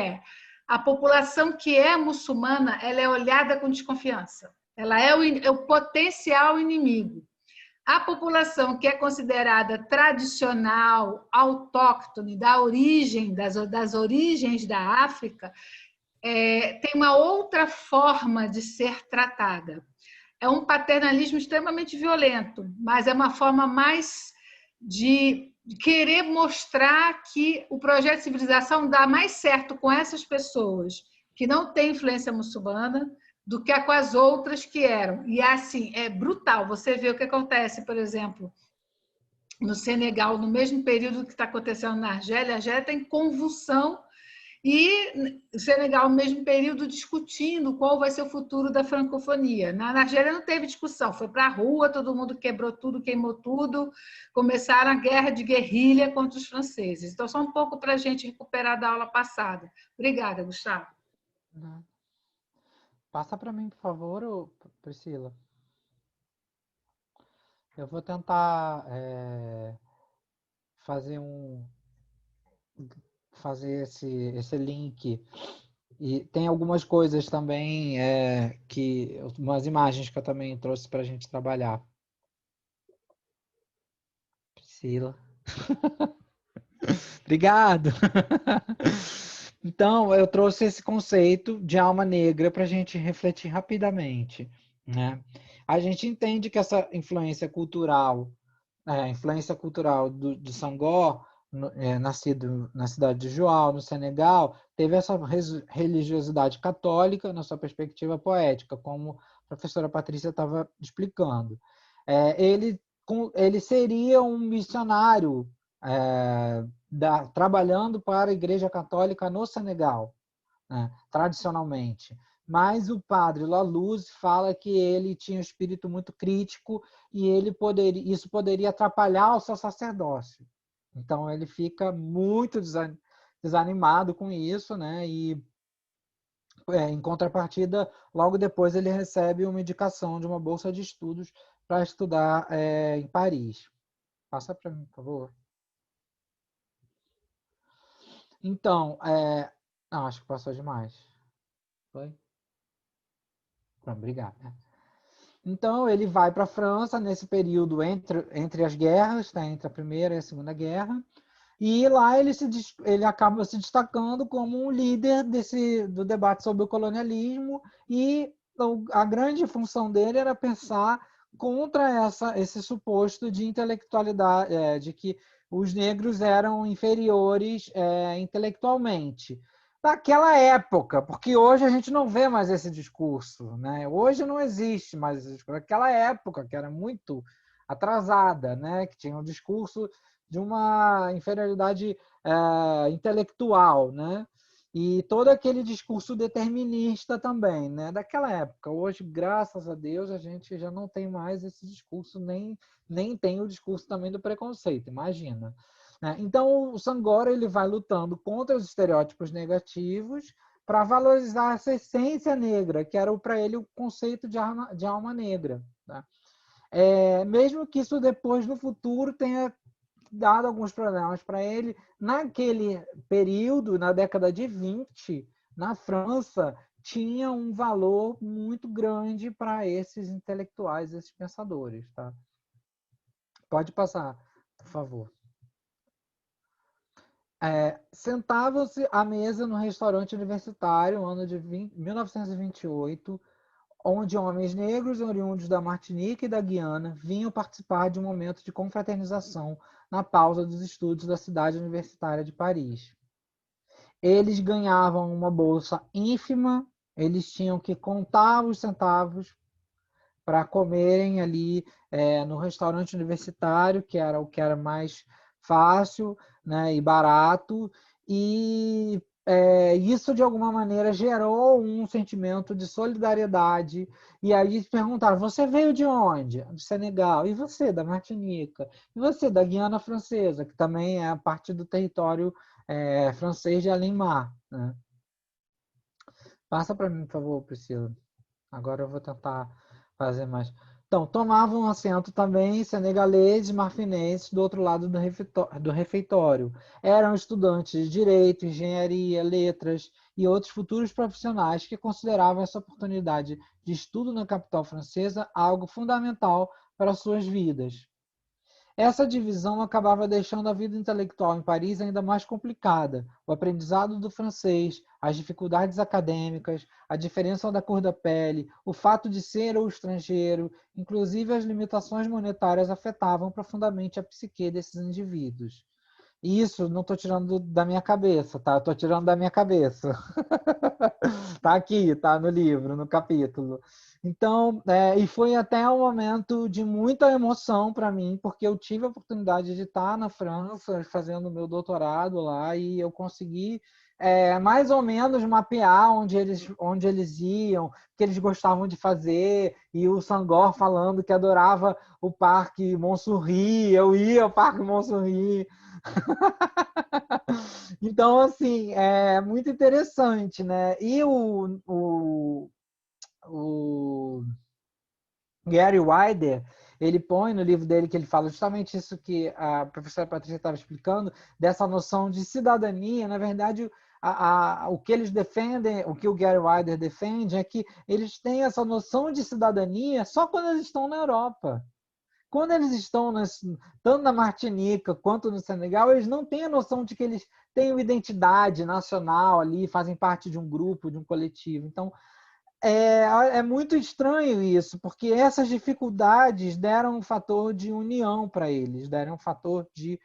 A: a população que é muçulmana, ela é olhada com desconfiança. Ela é o potencial inimigo. A população que é considerada tradicional, autóctone, das origens da África, tem uma outra forma de ser tratada. É um paternalismo extremamente violento, mas é uma forma mais de querer mostrar que o projeto de civilização dá mais certo com essas pessoas que não têm influência muçulmana do que com as outras que eram. E assim, é brutal. Você vê o que acontece, por exemplo, no Senegal, no mesmo período que está acontecendo na Argélia. A Argélia tem convulsão e o Senegal, no mesmo período, discutindo qual vai ser o futuro da francofonia. Na Argélia não teve discussão, foi para a rua, todo mundo quebrou tudo, queimou tudo, começaram a guerra de guerrilha contra os franceses. Então, só um pouco para a gente recuperar da aula passada. Obrigada, Gustavo.
B: Passa para mim, por favor, Priscila. Eu vou tentar fazer esse link. E tem algumas coisas também, umas imagens que eu também trouxe para a gente trabalhar. Priscila. Obrigado. Então, eu trouxe esse conceito de alma negra para a gente refletir rapidamente, né? A gente entende que essa influência cultural de Senghor, nascido na cidade de Joal, no Senegal, teve essa religiosidade católica na sua perspectiva poética, como a professora Patrícia estava explicando. Ele seria um missionário trabalhando para a Igreja Católica no Senegal, né, tradicionalmente. Mas o padre Laluz fala que ele tinha um espírito muito crítico e isso poderia atrapalhar o seu sacerdócio. Então ele fica muito desanimado com isso, né? E em contrapartida, logo depois ele recebe uma indicação de uma bolsa de estudos para estudar em Paris. Passa para mim, por favor. Então, não, acho que passou demais. Foi? Pronto, obrigado. Então, ele vai para a França nesse período entre as guerras, tá? Entre a Primeira e a Segunda Guerra, e lá ele acaba se destacando como um líder do debate sobre o colonialismo, e a grande função dele era pensar contra esse suposto de intelectualidade, de que os negros eram inferiores intelectualmente. Naquela época, porque hoje a gente não vê mais esse discurso, né? Hoje não existe mais esse discurso. Naquela época, que era muito atrasada, né? Que tinha um discurso de uma inferioridade intelectual, né? e todo aquele discurso determinista também, né, daquela época. Hoje, graças a Deus, a gente já não tem mais esse discurso, nem tem o discurso também do preconceito, imagina. Né? Então, o Sangor ele vai lutando contra os estereótipos negativos para valorizar essa essência negra, que era para ele o conceito de alma negra. Tá? Mesmo que isso depois, no futuro, tenha dado alguns problemas para ele, naquele período, na década de 20, na França, tinha um valor muito grande para esses intelectuais, esses pensadores. Tá? Pode passar, por favor. Sentavam-se à mesa no restaurante universitário, no ano de 1928, onde homens negros oriundos da Martinica e da Guiana vinham participar de um momento de confraternização na pausa dos estudos da cidade universitária de Paris. Eles ganhavam uma bolsa ínfima, eles tinham que contar os centavos para comerem ali no restaurante universitário, que era o que era mais fácil, né, e barato, e isso de alguma maneira gerou um sentimento de solidariedade. E aí perguntaram: você veio de onde? Do Senegal. E você, da Martinica? E você, da Guiana Francesa, que também é parte do território francês de Além-Mar, né? Passa para mim, por favor, Priscila. Agora eu vou tentar fazer mais. Então, tomavam assento também senegaleses, marfinenses do outro lado do refeitório. Eram estudantes de direito, engenharia, letras e outros futuros profissionais que consideravam essa oportunidade de estudo na capital francesa algo fundamental para suas vidas. Essa divisão acabava deixando a vida intelectual em Paris ainda mais complicada. O aprendizado do francês, as dificuldades acadêmicas, a diferença da cor da pele, o fato de ser ou estrangeiro, inclusive as limitações monetárias afetavam profundamente a psique desses indivíduos. E isso não estou tirando da minha cabeça, tá? Estou tirando da minha cabeça. Tá aqui, tá no livro, no capítulo. Então, e foi até um momento de muita emoção para mim, porque eu tive a oportunidade de estar na França fazendo meu doutorado lá e eu consegui mais ou menos mapear onde eles iam, o que eles gostavam de fazer, e o Sangor falando que adorava o Parque Montsouris, eu ia ao Parque Montsouris. Então, assim, é muito interessante, né? E o Gary Wilder, ele põe no livro dele que ele fala justamente isso que a professora Patrícia estava explicando, dessa noção de cidadania. Na verdade, o que eles defendem, o que o Gary Wilder defende é que eles têm essa noção de cidadania só quando eles estão na Europa. Quando eles estão tanto na Martinica quanto no Senegal, eles não têm a noção de que eles têm uma identidade nacional ali, fazem parte de um grupo, de um coletivo. Então, é muito estranho isso, porque essas dificuldades deram um fator de união para eles, deram um fator de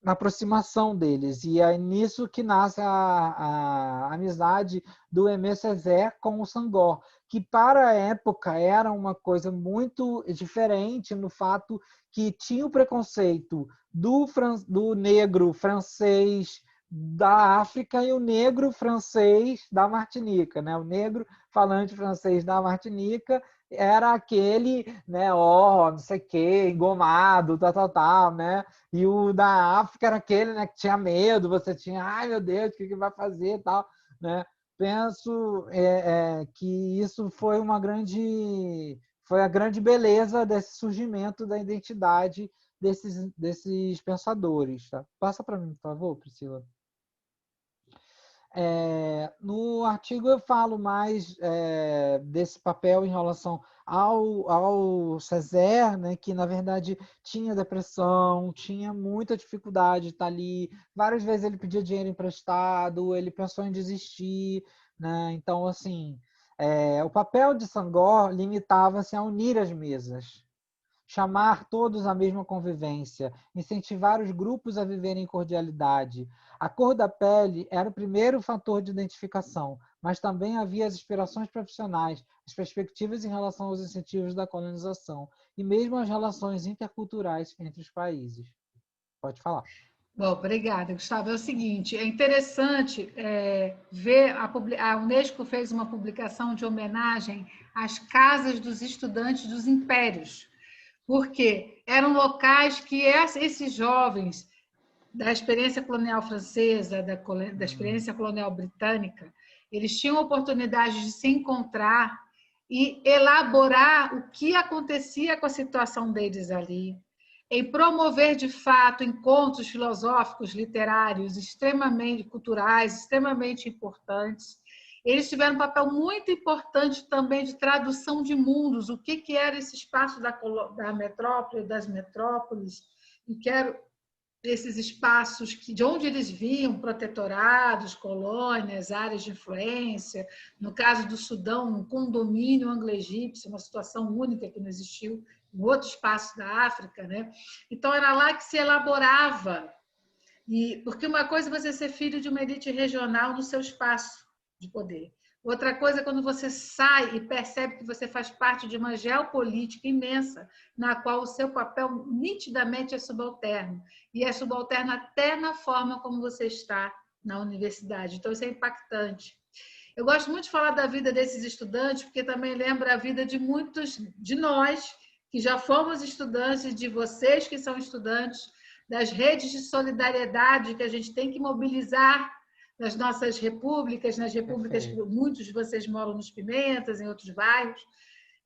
B: aproximação deles. E é nisso que nasce a amizade do Aimé Césaire com o Sangor, que para a época era uma coisa muito diferente no fato que tinha o preconceito do negro francês da África e o negro francês da Martinica, né? O negro falante francês da Martinica era aquele, né, não sei o quê, engomado, tal, né? E o da África era aquele, né, que tinha medo, você tinha, ai meu Deus, o que vai fazer e tal, né? Penso que isso foi a grande beleza desse surgimento da identidade desses pensadores. Tá? Passa para mim, por favor, Priscila. No artigo eu falo mais desse papel em relação ao Césaire, né, que na verdade tinha depressão, tinha muita dificuldade de estar ali, várias vezes ele pedia dinheiro emprestado, ele pensou em desistir, né? Então, assim, o papel de Sangor limitava-se a unir as mesas, chamar todos à mesma convivência, incentivar os grupos a viverem em cordialidade. A cor da pele era o primeiro fator de identificação, mas também havia as aspirações profissionais, as perspectivas em relação aos incentivos da colonização e mesmo as relações interculturais entre os países. Pode falar.
A: Bom, obrigada, Gustavo. É o seguinte, é interessante ver, a Unesco fez uma publicação de homenagem às casas dos estudantes dos impérios, porque eram locais que esses jovens da experiência colonial francesa, da experiência colonial britânica, eles tinham oportunidade de se encontrar e elaborar o que acontecia com a situação deles ali, em promover de fato encontros filosóficos, literários, extremamente culturais, extremamente importantes. Eles tiveram um papel muito importante também de tradução de mundos, o que era esse espaço da metrópole, das metrópoles, e que era esses espaços de onde eles vinham, protetorados, colônias, áreas de influência. No caso do Sudão, um condomínio anglo-egípcio, uma situação única que não existiu em outro espaço da África, né? Então, era lá que se elaborava. Porque uma coisa é você ser filho de uma elite regional no seu espaço de poder. Outra coisa é quando você sai e percebe que você faz parte de uma geopolítica imensa, na qual o seu papel nitidamente é subalterno. E é subalterno até na forma como você está na universidade. Então, isso é impactante. Eu gosto muito de falar da vida desses estudantes, porque também lembra a vida de muitos de nós, que já fomos estudantes, de vocês que são estudantes, das redes de solidariedade que a gente tem que mobilizar nas nossas repúblicas, nas repúblicas que muitos de vocês moram nos Pimentas, em outros bairros,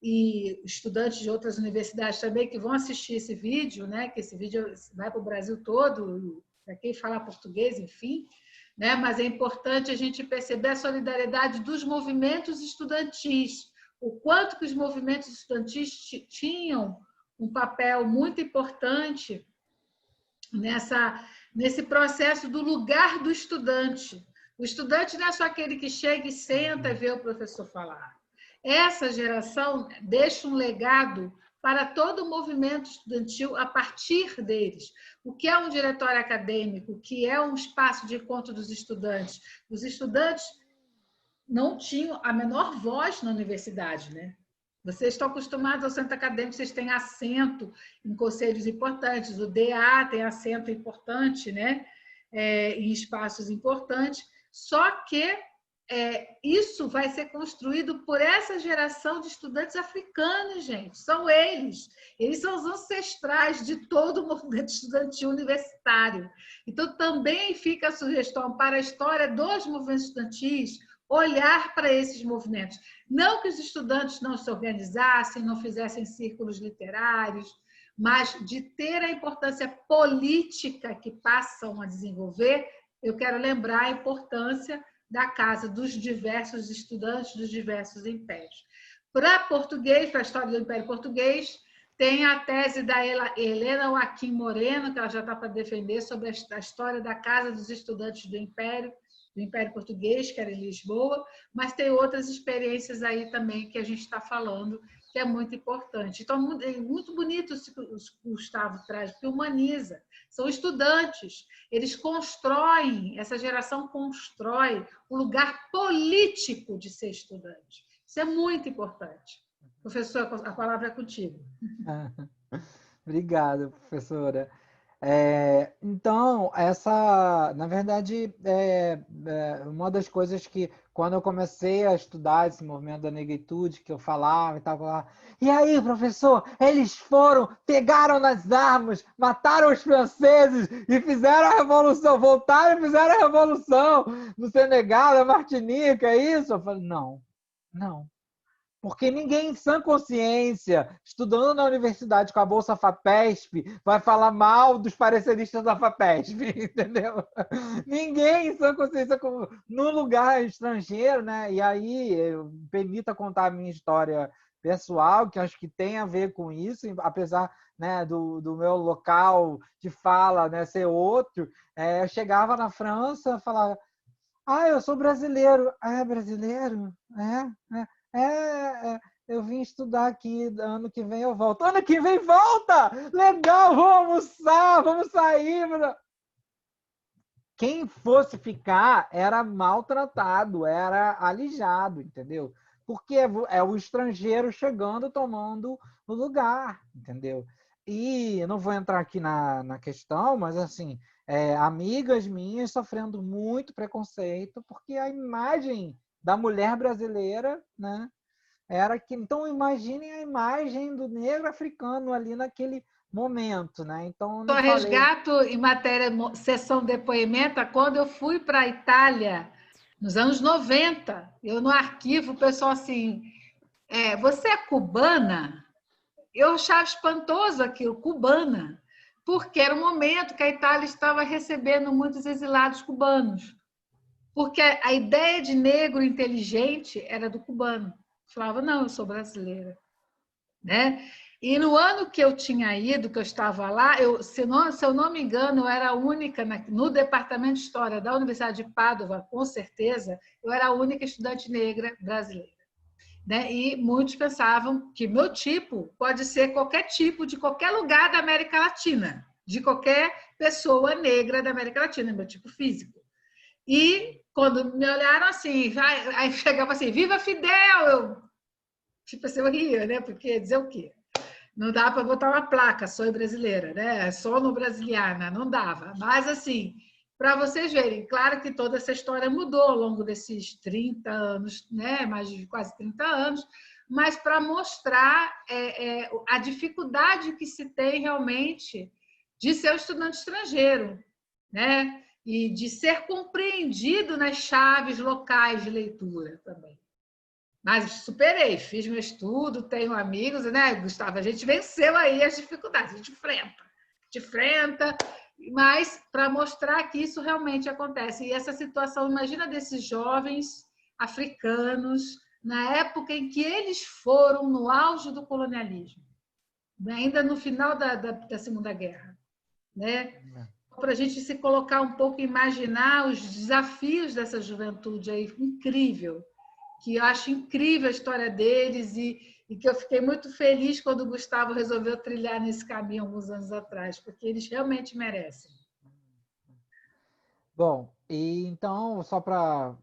A: e estudantes de outras universidades também que vão assistir esse vídeo, né? Que esse vídeo vai para o Brasil todo, para quem fala português, enfim, né? Mas é importante a gente perceber a solidariedade dos movimentos estudantis, o quanto que os movimentos estudantis tinham um papel muito importante nesse processo do lugar do estudante. O estudante não é só aquele que chega e senta e vê o professor falar. Essa geração deixa um legado para todo o movimento estudantil a partir deles. O que é um diretório acadêmico, o que é um espaço de encontro dos estudantes. Os estudantes não tinham a menor voz na universidade, né? Vocês estão acostumados ao centro acadêmico, vocês têm assento em conselhos importantes, o DA tem assento importante, né? Em espaços importantes, só que isso vai ser construído por essa geração de estudantes africanos, gente. São eles. Eles são os ancestrais de todo o movimento estudantil universitário. Então, também fica a sugestão para a história dos movimentos estudantis olhar para esses movimentos. Não que os estudantes não se organizassem, não fizessem círculos literários, mas de ter a importância política que passam a desenvolver, eu quero lembrar a importância da casa dos diversos estudantes dos diversos impérios. Para português, para a história do Império Português, tem a tese da Helena Joaquim Moreno, que ela já está para defender, sobre a história da casa dos estudantes do Império Português, que era em Lisboa, mas tem outras experiências aí também que a gente está falando, que é muito importante. Então, é muito bonito isso que o Gustavo traz, porque humaniza. São estudantes, eles constroem, essa geração constrói o lugar político de ser estudante. Isso é muito importante. Professor, a palavra é contigo.
B: Obrigado, professora. Então, na verdade, uma das coisas que, quando eu comecei a estudar esse movimento da negritude, que eu falava e estava lá, e aí, professor, eles pegaram nas armas, mataram os franceses e fizeram a revolução, voltaram e fizeram a revolução no Senegal, na Martinica, é isso? Eu falei, não. Porque ninguém em sã consciência, estudando na universidade com a Bolsa FAPESP, vai falar mal dos pareceristas da FAPESP, entendeu? Ninguém em sã consciência, no lugar estrangeiro, né? E aí, permita contar a minha história pessoal, que acho que tem a ver com isso, apesar, né, do meu local de fala, né, ser outro. Eu chegava na França, falava, eu sou brasileiro. É brasileiro? Eu vim estudar aqui, ano que vem eu volto. Ano que vem volta! Legal, vamos almoçar, vamos sair. Quem fosse ficar era maltratado, era alijado, entendeu? Porque é o estrangeiro chegando, tomando o lugar, entendeu? E eu não vou entrar aqui na questão, mas assim, amigas minhas sofrendo muito preconceito, porque a imagem da mulher brasileira, né, era que... Então, imaginem a imagem do negro africano ali naquele momento, né? Então, eu
A: Só
B: não falei...
A: resgato em matéria, sessão de depoimento, quando eu fui para a Itália, nos anos 90, eu no arquivo, o pessoal assim, você é cubana? Eu achava espantoso aquilo, cubana, porque era um momento que a Itália estava recebendo muitos exilados cubanos, porque a ideia de negro inteligente era do cubano. Eu falava, não, eu sou brasileira, né? E no ano que eu tinha ido, que eu estava lá, se eu não me engano, eu era a única, no departamento de História da Universidade de Pádua, com certeza, eu era a única estudante negra brasileira. Né? E muitos pensavam que meu tipo pode ser qualquer tipo de qualquer lugar da América Latina, de qualquer pessoa negra da América Latina, meu tipo físico. E quando me olharam assim, aí chegava assim, viva Fidel! Tipo assim, eu ria, né? Porque dizer o quê? Não dá para botar uma placa, sou brasileira, né? Sou no brasiliana, não dava. Mas, assim, para vocês verem, claro que toda essa história mudou ao longo desses 30 anos, né? Mais de quase 30 anos, mas para mostrar a dificuldade que se tem realmente de ser um estudante estrangeiro, né? E de ser compreendido nas chaves locais de leitura também. Mas superei, fiz meu estudo, tenho amigos, né, Gustavo? A gente venceu aí as dificuldades, a gente enfrenta, mas para mostrar que isso realmente acontece. E essa situação, imagina desses jovens africanos, na época em que eles foram no auge do colonialismo, ainda no final da Segunda Guerra, né? Para a gente se colocar um pouco, imaginar os desafios dessa juventude aí, incrível, que eu acho incrível a história deles e que eu fiquei muito feliz quando o Gustavo resolveu trilhar nesse caminho alguns anos atrás, porque eles realmente merecem.
B: Bom, e então, só para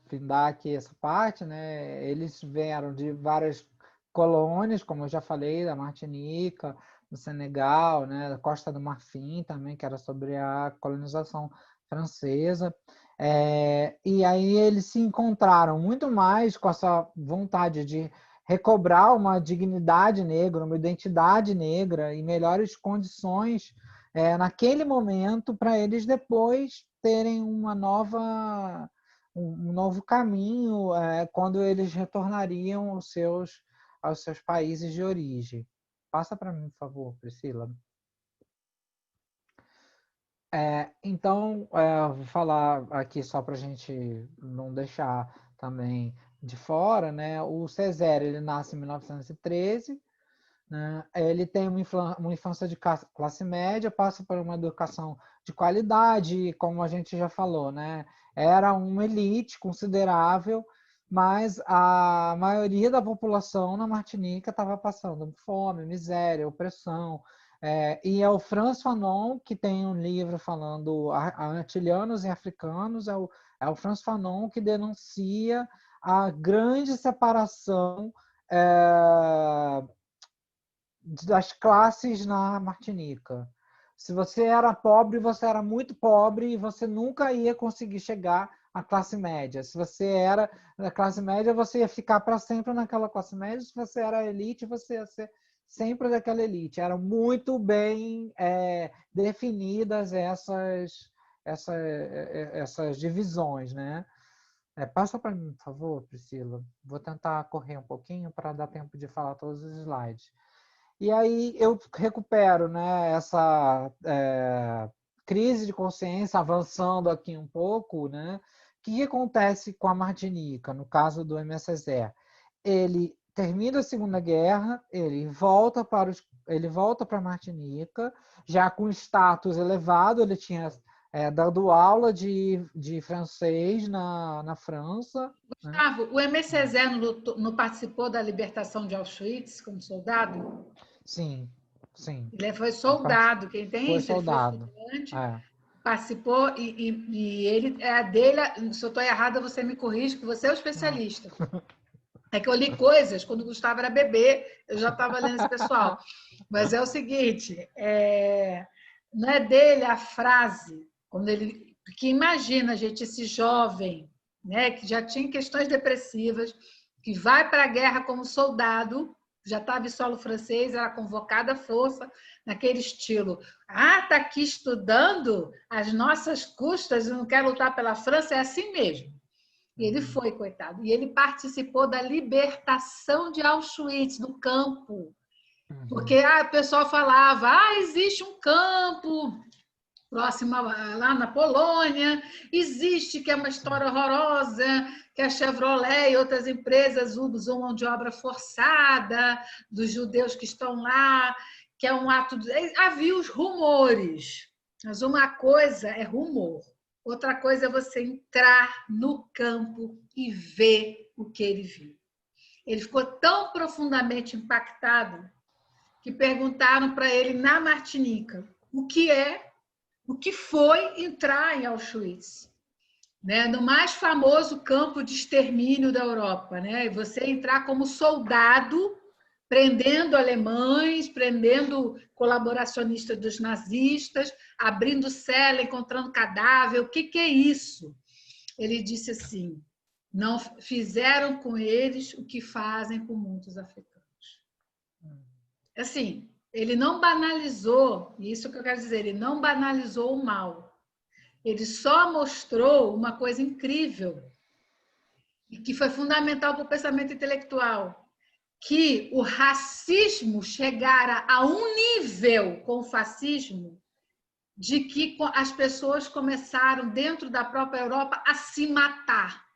B: findar aqui essa parte, né, eles vieram de várias colônias, como eu já falei, da Martinica, do Senegal, né, da Costa do Marfim também, que era sobre a colonização francesa. E aí eles se encontraram muito mais com essa vontade de recobrar uma dignidade negra, uma identidade negra e melhores condições naquele momento, para eles depois terem um novo caminho quando eles retornariam aos seus países de origem. Passa para mim, por favor, Priscila. Então, vou falar aqui só para a gente não deixar também de fora, né? O Césaire, ele nasce em 1913, né? Ele tem uma infância de classe média, passa por uma educação de qualidade, como a gente já falou, né? Era uma elite considerável, mas a maioria da população na Martinica estava passando fome, miséria, opressão. E é o Frantz Fanon, que tem um livro falando antilhanos e africanos, é o Frantz Fanon que denuncia a grande separação das classes na Martinica. Se você era pobre, você era muito pobre e você nunca ia conseguir chegar à classe média. Se você era da classe média, você ia ficar para sempre naquela classe média. Se você era elite, você ia ser sempre daquela elite. Eram muito bem definidas essas divisões, né? Passa para mim, por favor, Priscila. Vou tentar correr um pouquinho para dar tempo de falar todos os slides. E aí eu recupero, né, essa crise de consciência, avançando aqui um pouco, né? O que acontece com a Martinica, no caso do MSZ? Ele termina a Segunda Guerra, ele volta para a Martinica, já com status elevado, ele tinha dado aula de francês na França.
A: Gustavo, o MSZ não participou da libertação de Auschwitz como soldado?
B: Sim, sim.
A: Ele foi soldado, quem tem
B: Foi
A: isso? Ele foi
B: soldado.
A: estudante, participou e ele é dele. Se eu estou errada, você me corrige, que você é o especialista. É que eu li coisas quando o Gustavo era bebê, eu já estava lendo esse pessoal. Mas é o seguinte, não é dele a frase, quando ele, porque imagina, gente, esse jovem, né, que já tinha questões depressivas, que vai para a guerra como soldado, já estava em solo francês, era convocado à força, naquele estilo. Ah, está aqui estudando às nossas custas, não quer lutar pela França, é assim mesmo. E ele foi, coitado. E ele participou da libertação de Auschwitz, do campo. Porque o pessoal falava, existe um campo próximo lá na Polônia, existe, que é uma história horrorosa, que a Chevrolet e outras empresas usam mão de obra forçada dos judeus que estão lá, que é um ato... Havia os rumores, mas uma coisa é rumor, outra coisa é você entrar no campo e ver o que ele viu. Ele ficou tão profundamente impactado que perguntaram para ele na Martinica o que foi entrar em Auschwitz, né? No mais famoso campo de extermínio da Europa, né? Você entrar como soldado, prendendo alemães, prendendo colaboracionistas dos nazistas, abrindo cela, encontrando cadáver. O que é isso? Ele disse assim: não fizeram com eles o que fazem com muitos africanos. Assim, ele não banalizou, isso que eu quero dizer, ele não banalizou o mal. Ele só mostrou uma coisa incrível e que foi fundamental para o pensamento intelectual, que o racismo chegara a um nível com o fascismo de que as pessoas começaram, dentro da própria Europa, a se matar.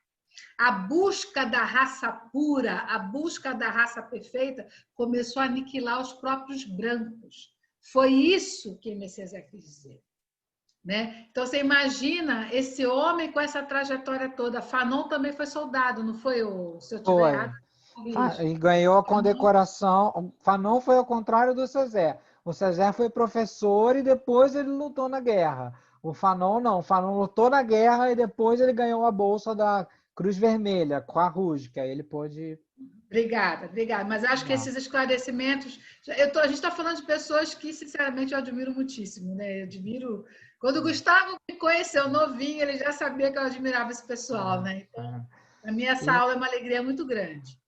A: A busca da raça pura, a busca da raça perfeita, começou a aniquilar os próprios brancos. Foi isso que Messias quis dizer. Né? Então, você imagina esse homem com essa trajetória toda. Fanon também foi soldado, não foi? Se eu estiver
B: Foi.
A: errado,
B: E ganhou a condecoração. Fanon foi ao contrário do Césaire. O Césaire foi professor e depois ele lutou na guerra. O Fanon não. O Fanon lutou na guerra e depois ele ganhou a bolsa da Cruz Vermelha com a Rouge, que aí ele pôde...
A: Obrigada, obrigada. Mas acho que esses esclarecimentos... a gente está falando de pessoas que, sinceramente, eu admiro muitíssimo. Né? Eu admiro... Quando o Gustavo me conheceu novinho, ele já sabia que eu admirava esse pessoal. Né? Então, para mim, essa aula é uma alegria muito grande.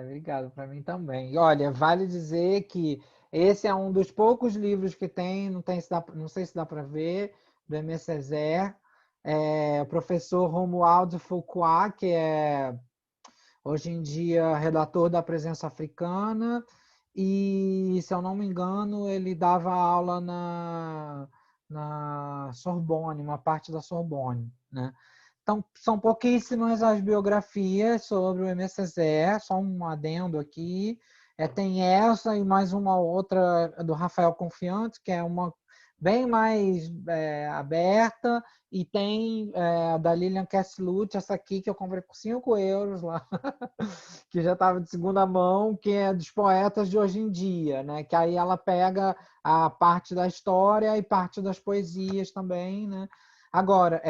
B: Obrigado, para mim também. E, olha, vale dizer que esse é um dos poucos livros que tem, não sei se dá para ver, do Aimé Césaire. O professor Romualdo Foucault, que é hoje em dia redator da Presença Africana, e, se eu não me engano, ele dava aula na Sorbonne, uma parte da Sorbonne, né? Então, são pouquíssimas as biografias sobre o Aimé Césaire, só um adendo aqui. Tem essa e mais uma outra do Rafael Confiante, que é uma bem mais aberta, e tem a da Lilian Kesselut, essa aqui que eu comprei por 5 euros lá, que já estava de segunda mão, que é dos poetas de hoje em dia, né? Que aí ela pega a parte da história e parte das poesias também, né? Agora,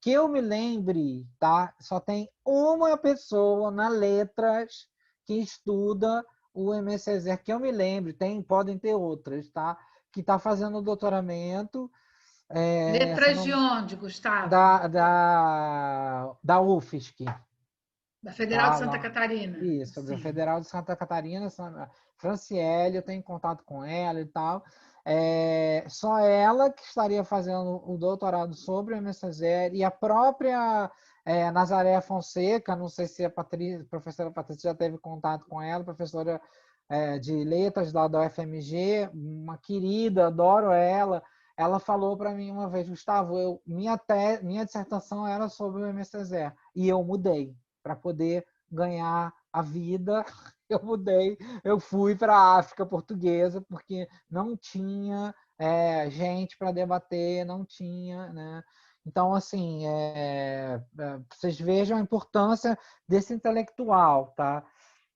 B: que eu me lembre, tá? Só tem uma pessoa na Letras que estuda o Aimé Césaire, que eu me lembre, podem ter outras, tá? Que está fazendo o doutoramento.
A: Letras de onde, Gustavo?
B: Da UFSC.
A: Da Federal de Santa Catarina.
B: Isso, da Federal de Santa Catarina, Franciele, eu tenho contato com ela e tal. Só ela que estaria fazendo o doutorado sobre o Aimé Césaire, e a própria Nazaré Fonseca, não sei se a professora Patrícia já teve contato com ela, professora de letras da UFMG, uma querida, adoro ela. Ela falou para mim uma vez: Gustavo, minha dissertação era sobre o Aimé Césaire, e eu mudei para poder ganhar a vida. Eu mudei, eu fui para a África portuguesa, porque não tinha gente para debater, não tinha, né? Então, assim, vocês vejam a importância desse intelectual, tá?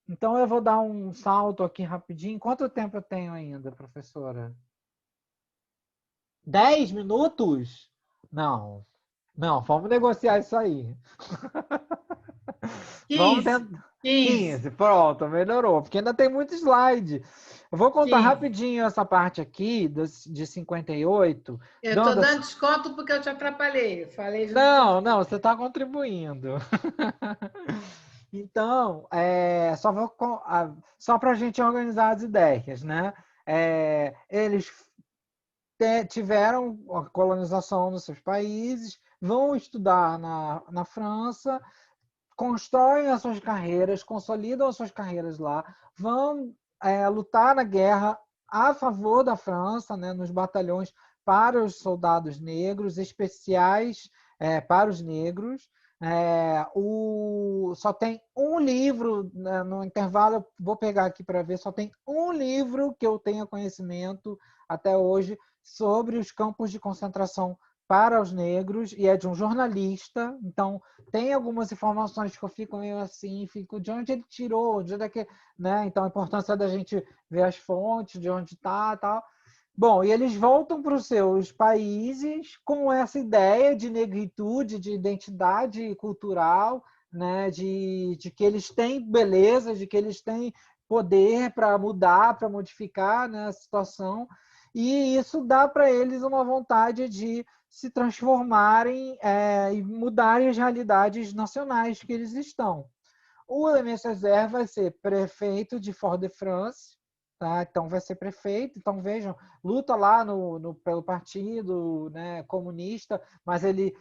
B: Então, eu vou dar um salto aqui rapidinho. Quanto tempo eu tenho ainda, professora? 10 minutos? Não, vamos negociar isso aí.
A: 15. 15.
B: 15, pronto, melhorou, porque ainda tem muito slide. Eu vou contar
A: 15.
B: rapidinho essa parte aqui de 58,
A: Eu estou
B: dando
A: dando desconto porque eu te atrapalhei. Eu falei junto
B: Não,
A: contigo.
B: não, você está contribuindo. Então, só para a gente organizar as ideias, né? Eles tiveram a colonização nos seus países, vão estudar na França, constroem as suas carreiras, consolidam as suas carreiras lá, vão lutar na guerra a favor da França, né, nos batalhões para os soldados negros, especiais para os negros. Só tem um livro, né, no intervalo, eu vou pegar aqui para ver, só tem um livro que eu tenha conhecimento até hoje sobre os campos de concentração para os negros, e é de um jornalista. Então tem algumas informações que eu fico meio assim, fico de onde ele tirou, de onde é que, né? Então a importância da gente ver as fontes, de onde está, tal. Bom, e eles voltam para os seus países com essa ideia de negritude, de identidade cultural, né? De que eles têm beleza, de que eles têm poder para mudar, para modificar, né, a situação. E isso dá para eles uma vontade de se transformarem e mudarem as realidades nacionais que eles estão. O Aimé Césaire vai ser prefeito de Fort-de-France, tá? Então vai ser prefeito. Então vejam, luta lá pelo partido, né, comunista, mas ele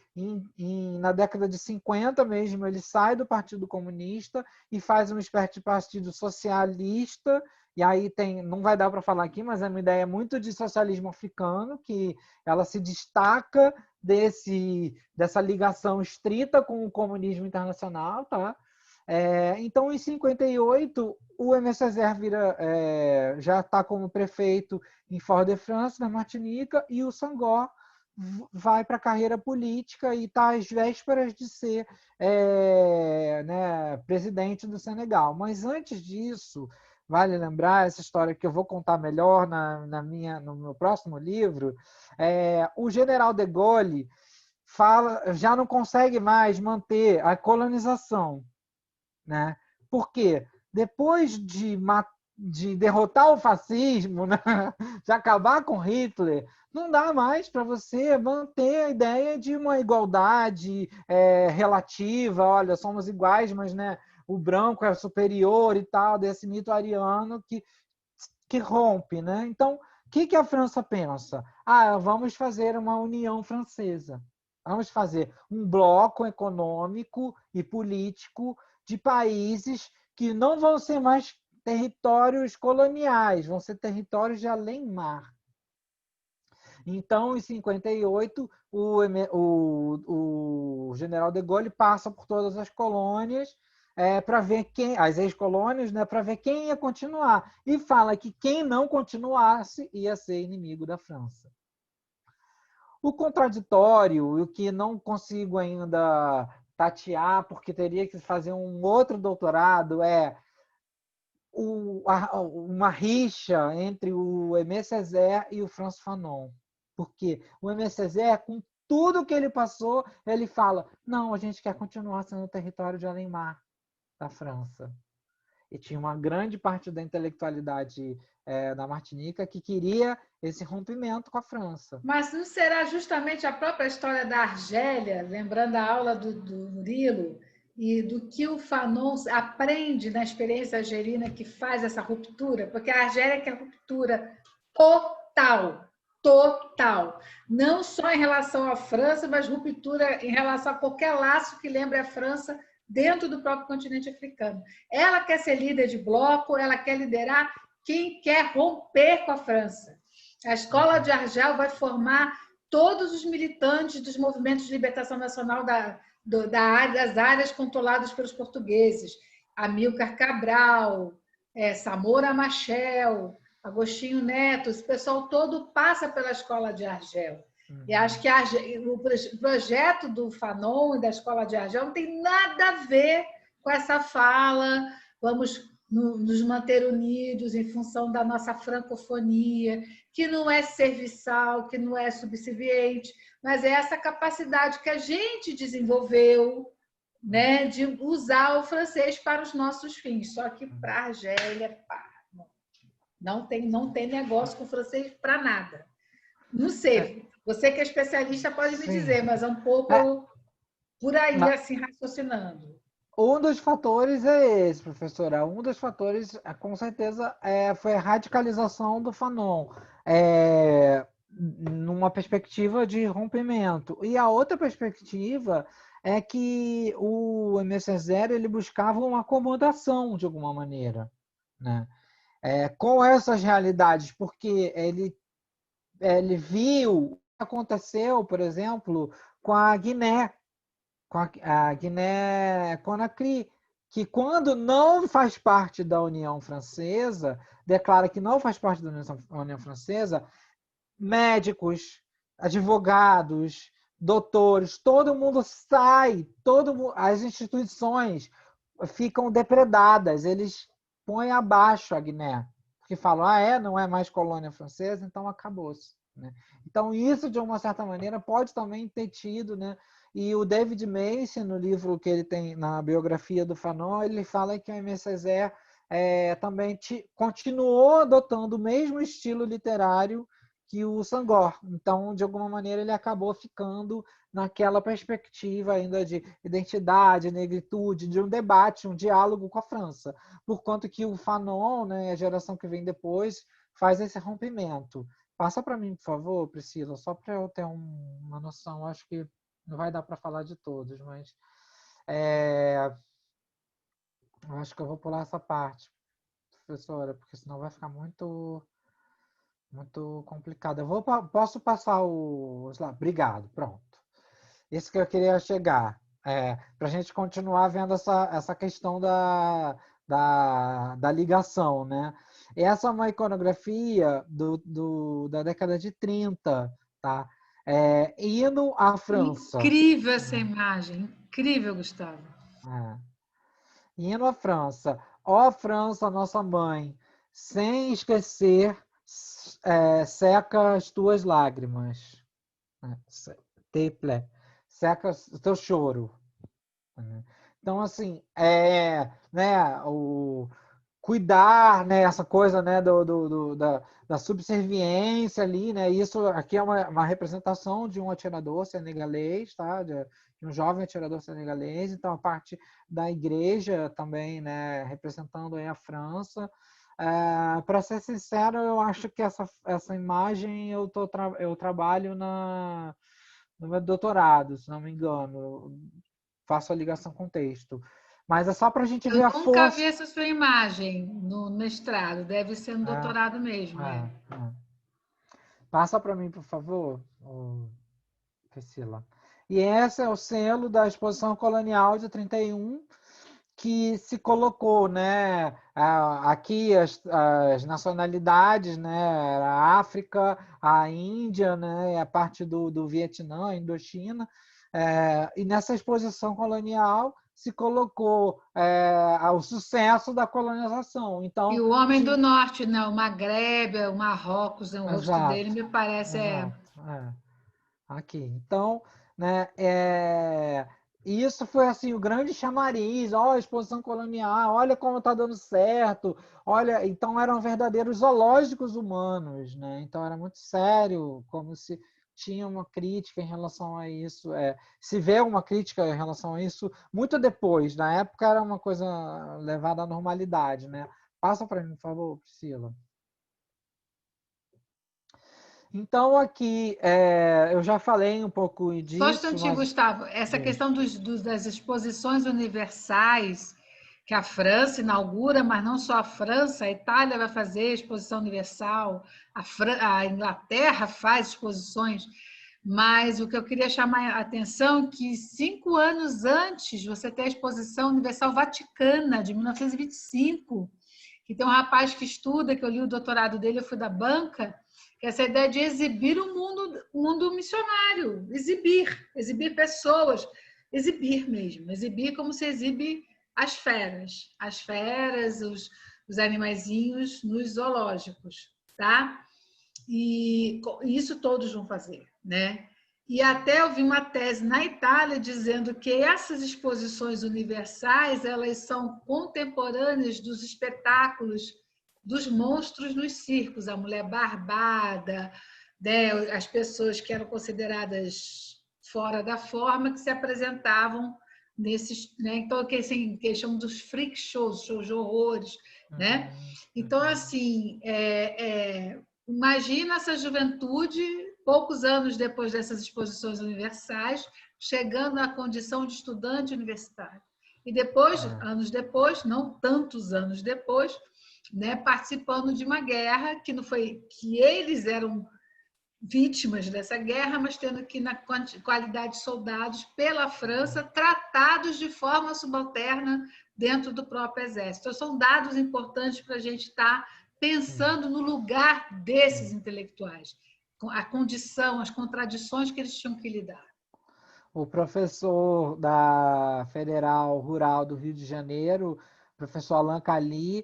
B: na década de 50 mesmo, ele sai do Partido Comunista e faz uma espécie de partido socialista. E aí não vai dar para falar aqui, mas é uma ideia muito de socialismo africano, que ela se destaca dessa ligação estrita com o comunismo internacional, tá? Então, em 58, o Aimé Césaire já está como prefeito em Fort-de-France, na Martinica, e o Senghor vai para a carreira política e está às vésperas de ser né, presidente do Senegal. Mas antes disso, vale lembrar essa história que eu vou contar melhor no meu próximo livro. O general de Gaulle já não consegue mais manter a colonização, né? Porque depois de derrotar o fascismo, né? De acabar com Hitler, não dá mais para você manter a ideia de uma igualdade relativa. Olha, somos iguais, mas, né, o branco é superior e tal, desse mito ariano que rompe, né? Então, o que a França pensa? Vamos fazer uma União Francesa. Vamos fazer um bloco econômico e político de países que não vão ser mais territórios coloniais, vão ser territórios de além-mar. Então, em 58, o general de Gaulle passa por todas as colônias para ver as ex-colônias, né, para ver quem ia continuar. E fala que quem não continuasse ia ser inimigo da França. O contraditório, e o que não consigo ainda tatear, porque teria que fazer um outro doutorado, uma rixa entre o Aimé Césaire e o Frantz Fanon. Porque o Aimé Césaire, com tudo que ele passou, ele fala: não, a gente quer continuar sendo o território de além-mar da França. E tinha uma grande parte da intelectualidade da Martinica que queria esse rompimento com a França.
A: Mas não será justamente a própria história da Argélia, lembrando a aula do Murilo, e do que o Fanon aprende na experiência argelina que faz essa ruptura? Porque a Argélia quer ruptura total, total. Não só em relação à França, mas ruptura em relação a qualquer laço que lembre a França dentro do próprio continente africano. Ela quer ser líder de bloco, ela quer liderar quem quer romper com a França. A Escola de Argel vai formar todos os militantes dos movimentos de libertação nacional das áreas controladas pelos portugueses. Amílcar Cabral, Samora Machel, Agostinho Neto, esse pessoal todo passa pela Escola de Argel. E acho que o projeto do Fanon e da Escola de Argel não tem nada a ver com essa fala, vamos nos manter unidos em função da nossa francofonia, que não é serviçal, que não é subserviente, mas é essa capacidade que a gente desenvolveu né, de usar o francês para os nossos fins. Só que para a Argélia, não tem negócio com o francês para nada. Não sei, você que é especialista pode me dizer, mas é um pouco por aí, assim, raciocinando.
B: Um dos fatores é esse, professora. Um dos fatores, com certeza, foi a radicalização do Fanon, numa perspectiva de rompimento. E a outra perspectiva é que o Aimé Césaire ele buscava uma acomodação, de alguma maneira, né? Com essas realidades, porque ele viu o que aconteceu, por exemplo, com a Guiné, com a Guiné-Conakry, que quando não faz parte da União Francesa, declara que não faz parte da União Francesa, médicos, advogados, doutores, todo mundo sai, as instituições ficam depredadas, eles põem abaixo a Guiné, porque falam, não é mais colônia francesa, então acabou-se. Né? Então isso, de uma certa maneira, pode também ter tido, né? E o David Macy, no livro que ele tem, na biografia do Fanon, ele fala que o Aimé Césaire também continuou adotando o mesmo estilo literário que o Senghor. Então, de alguma maneira, ele acabou ficando naquela perspectiva ainda de identidade, negritude, de um debate, um diálogo com a França. Por quanto que o Fanon, né, a geração que vem depois, faz esse rompimento. Passa para mim, por favor, Priscila, só para eu ter uma noção. Acho que não vai dar para falar de todos, mas acho que eu vou pular essa parte, professora, porque senão vai ficar muito complicado. Posso passar os lá? Obrigado, pronto. Isso que eu queria chegar. Para a gente continuar vendo essa questão da ligação, né? Essa é uma iconografia da década de 30, tá? Hino à França.
A: Incrível essa imagem, incrível, Gustavo.
B: Hino à França. Ó França, nossa mãe, sem esquecer, seca as tuas lágrimas. Teple, seca o teu choro. Então, assim, né, o cuidar, né, essa coisa, né, da subserviência ali, né, isso aqui é uma representação de um atirador senegalês, tá, de um jovem atirador senegalês, então a parte da igreja também, né, representando aí a França. Para ser sincero, eu acho que essa imagem eu trabalho no meu doutorado, se não me engano, eu faço a ligação com o texto. Mas é só para a gente ver a força.
A: Eu nunca vi essa sua imagem no mestrado, deve ser no doutorado mesmo.
B: Passa para mim, por favor, Priscila. E esse é o selo da Exposição Colonial de 31, que se colocou, né, aqui as nacionalidades, né, a África, a Índia, né, a parte do Vietnã, a Indochina, e nessa exposição colonial se colocou o sucesso da colonização. Então,
A: e o homem do norte, não, o Magrebe, o Marrocos, o rosto dele me parece
B: aqui. Então, né, isso foi assim o grande chamariz, a exposição colonial, olha como está dando certo, olha, então eram verdadeiros zoológicos humanos, né? Então era muito sério, como se tinha uma crítica em relação a isso, se vê uma crítica em relação a isso muito depois, na época era uma coisa levada à normalidade, né? Passa para mim, por favor, Priscila. Então, aqui, eu já falei um pouco disso.
A: Só um instantinho, Gustavo. Essa questão das exposições universais que a França inaugura, mas não só a França, a Itália vai fazer exposição universal, a Inglaterra faz exposições, mas o que eu queria chamar a atenção é que 5 anos antes você tem a Exposição Universal Vaticana, de 1925, que tem um rapaz que estuda, que eu li o doutorado dele, eu fui da banca, que é essa ideia de exibir o mundo missionário, exibir pessoas, exibir mesmo, exibir como se exibe as feras, os animaizinhos nos zoológicos, tá? E isso todos vão fazer, né? E até eu vi uma tese na Itália dizendo que essas exposições universais, elas são contemporâneas dos espetáculos dos monstros nos circos, a mulher barbada, né, as pessoas que eram consideradas fora da forma, que se apresentavam nesses, né? Então, que, assim, que chamam dos freak shows, shows de horrores, né? Então, assim, imagina essa juventude, poucos anos depois dessas exposições universais, chegando à condição de estudante universitário. E depois, anos depois, não tantos anos depois, né, participando de uma guerra que não foi que eles eram vítimas dessa guerra, mas tendo que, na qualidade de soldados pela França, tratados de forma subalterna dentro do próprio exército. Então, são dados importantes para a gente estar pensando no lugar desses intelectuais, a condição, as contradições que eles tinham que lidar.
B: O professor da Federal Rural do Rio de Janeiro, professor Alain Cali,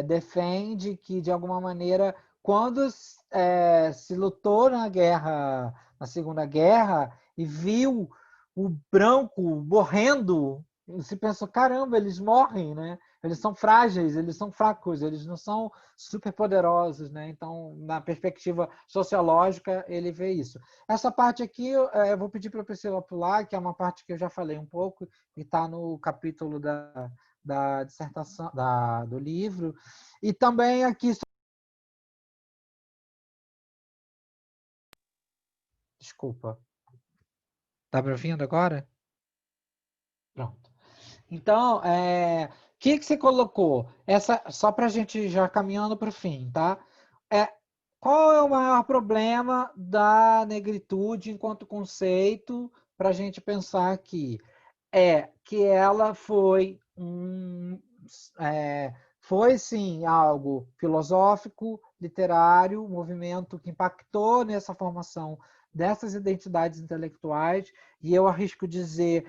B: defende que, de alguma maneira, quando se lutou na guerra, na Segunda Guerra, e viu o branco morrendo, se pensou, caramba, eles morrem, né? Eles são frágeis, eles são fracos, eles não são superpoderosos, né? Então, na perspectiva sociológica, ele vê isso. Essa parte aqui eu vou pedir para a Priscila pular, que é uma parte que eu já falei um pouco, e está no capítulo da dissertação, do livro. E também aqui... Desculpa. Está me ouvindo agora? Pronto. Então, que você colocou? Só para a gente já caminhando para o fim, tá? Qual é o maior problema da negritude enquanto conceito para a gente pensar aqui? É que ela foi foi sim algo filosófico, literário, um movimento que impactou nessa formação dessas identidades intelectuais, e eu arrisco dizer,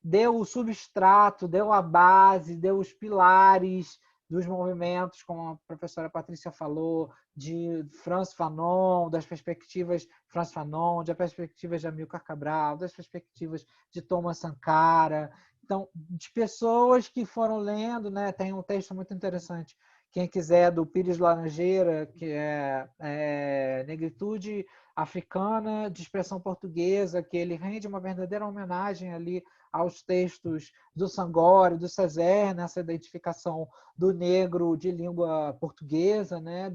B: deu o substrato, deu a base, deu os pilares dos movimentos, como a professora Patrícia falou, de Frantz Fanon, das perspectivas Frantz Fanon, das perspectivas de Amilcar Cabral, das perspectivas de Thomas Sankara. Então, de pessoas que foram lendo, né? Tem um texto muito interessante, quem quiser, do Pires Laranjeira, que é Negritude Africana de Expressão Portuguesa, que ele rende uma verdadeira homenagem ali aos textos do Sangor, do Césaire, nessa identificação do negro de língua portuguesa, né?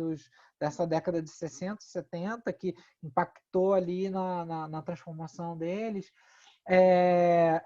B: Dessa década de 60, 70, que impactou ali na transformação deles.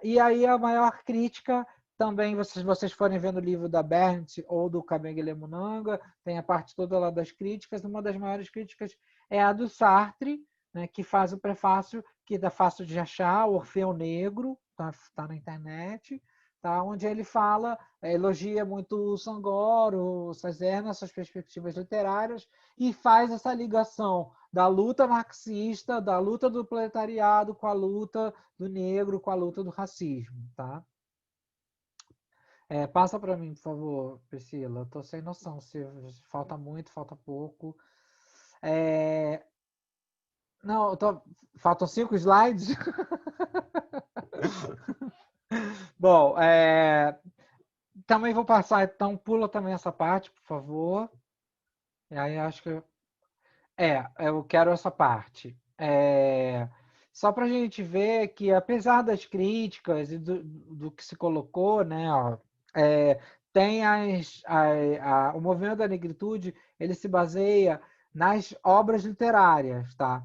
B: E aí a maior crítica também, se vocês forem vendo o livro da Berndt ou do Kabengele Munanga, tem a parte toda lá das críticas. Uma das maiores críticas é a do Sartre, né, que faz o prefácio, que é fácil de achar, o Orfeu Negro, tá na internet, tá, onde ele fala, elogia muito o Sangor, o Césaire, nessas perspectivas literárias, e faz essa ligação da luta marxista, da luta do proletariado com a luta do negro, com a luta do racismo. Tá? Passa para mim, por favor, Priscila. Estou sem noção se falta muito, falta pouco. Não, faltam 5 slides? Bom, também vou passar, então pula também essa parte, por favor. E aí acho que... eu quero essa parte. Só para a gente ver que, apesar das críticas e do que se colocou, né, tem o movimento da negritude, ele se baseia nas obras literárias, tá?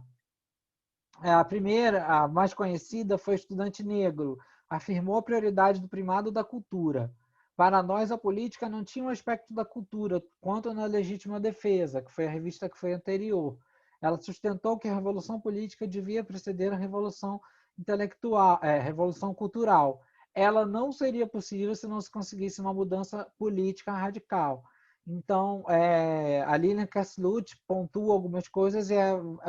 B: A primeira, a mais conhecida, foi Estudante Negro. Afirmou a prioridade do primado da cultura. Para nós, a política não tinha um aspecto da cultura, quanto na Legítima Defesa, que foi a revista que foi anterior. Ela sustentou que a revolução política devia preceder a revolução intelectual, revolução cultural. Ela não seria possível se não se conseguisse uma mudança política radical. Então, a Lilian Kaslut pontua algumas coisas e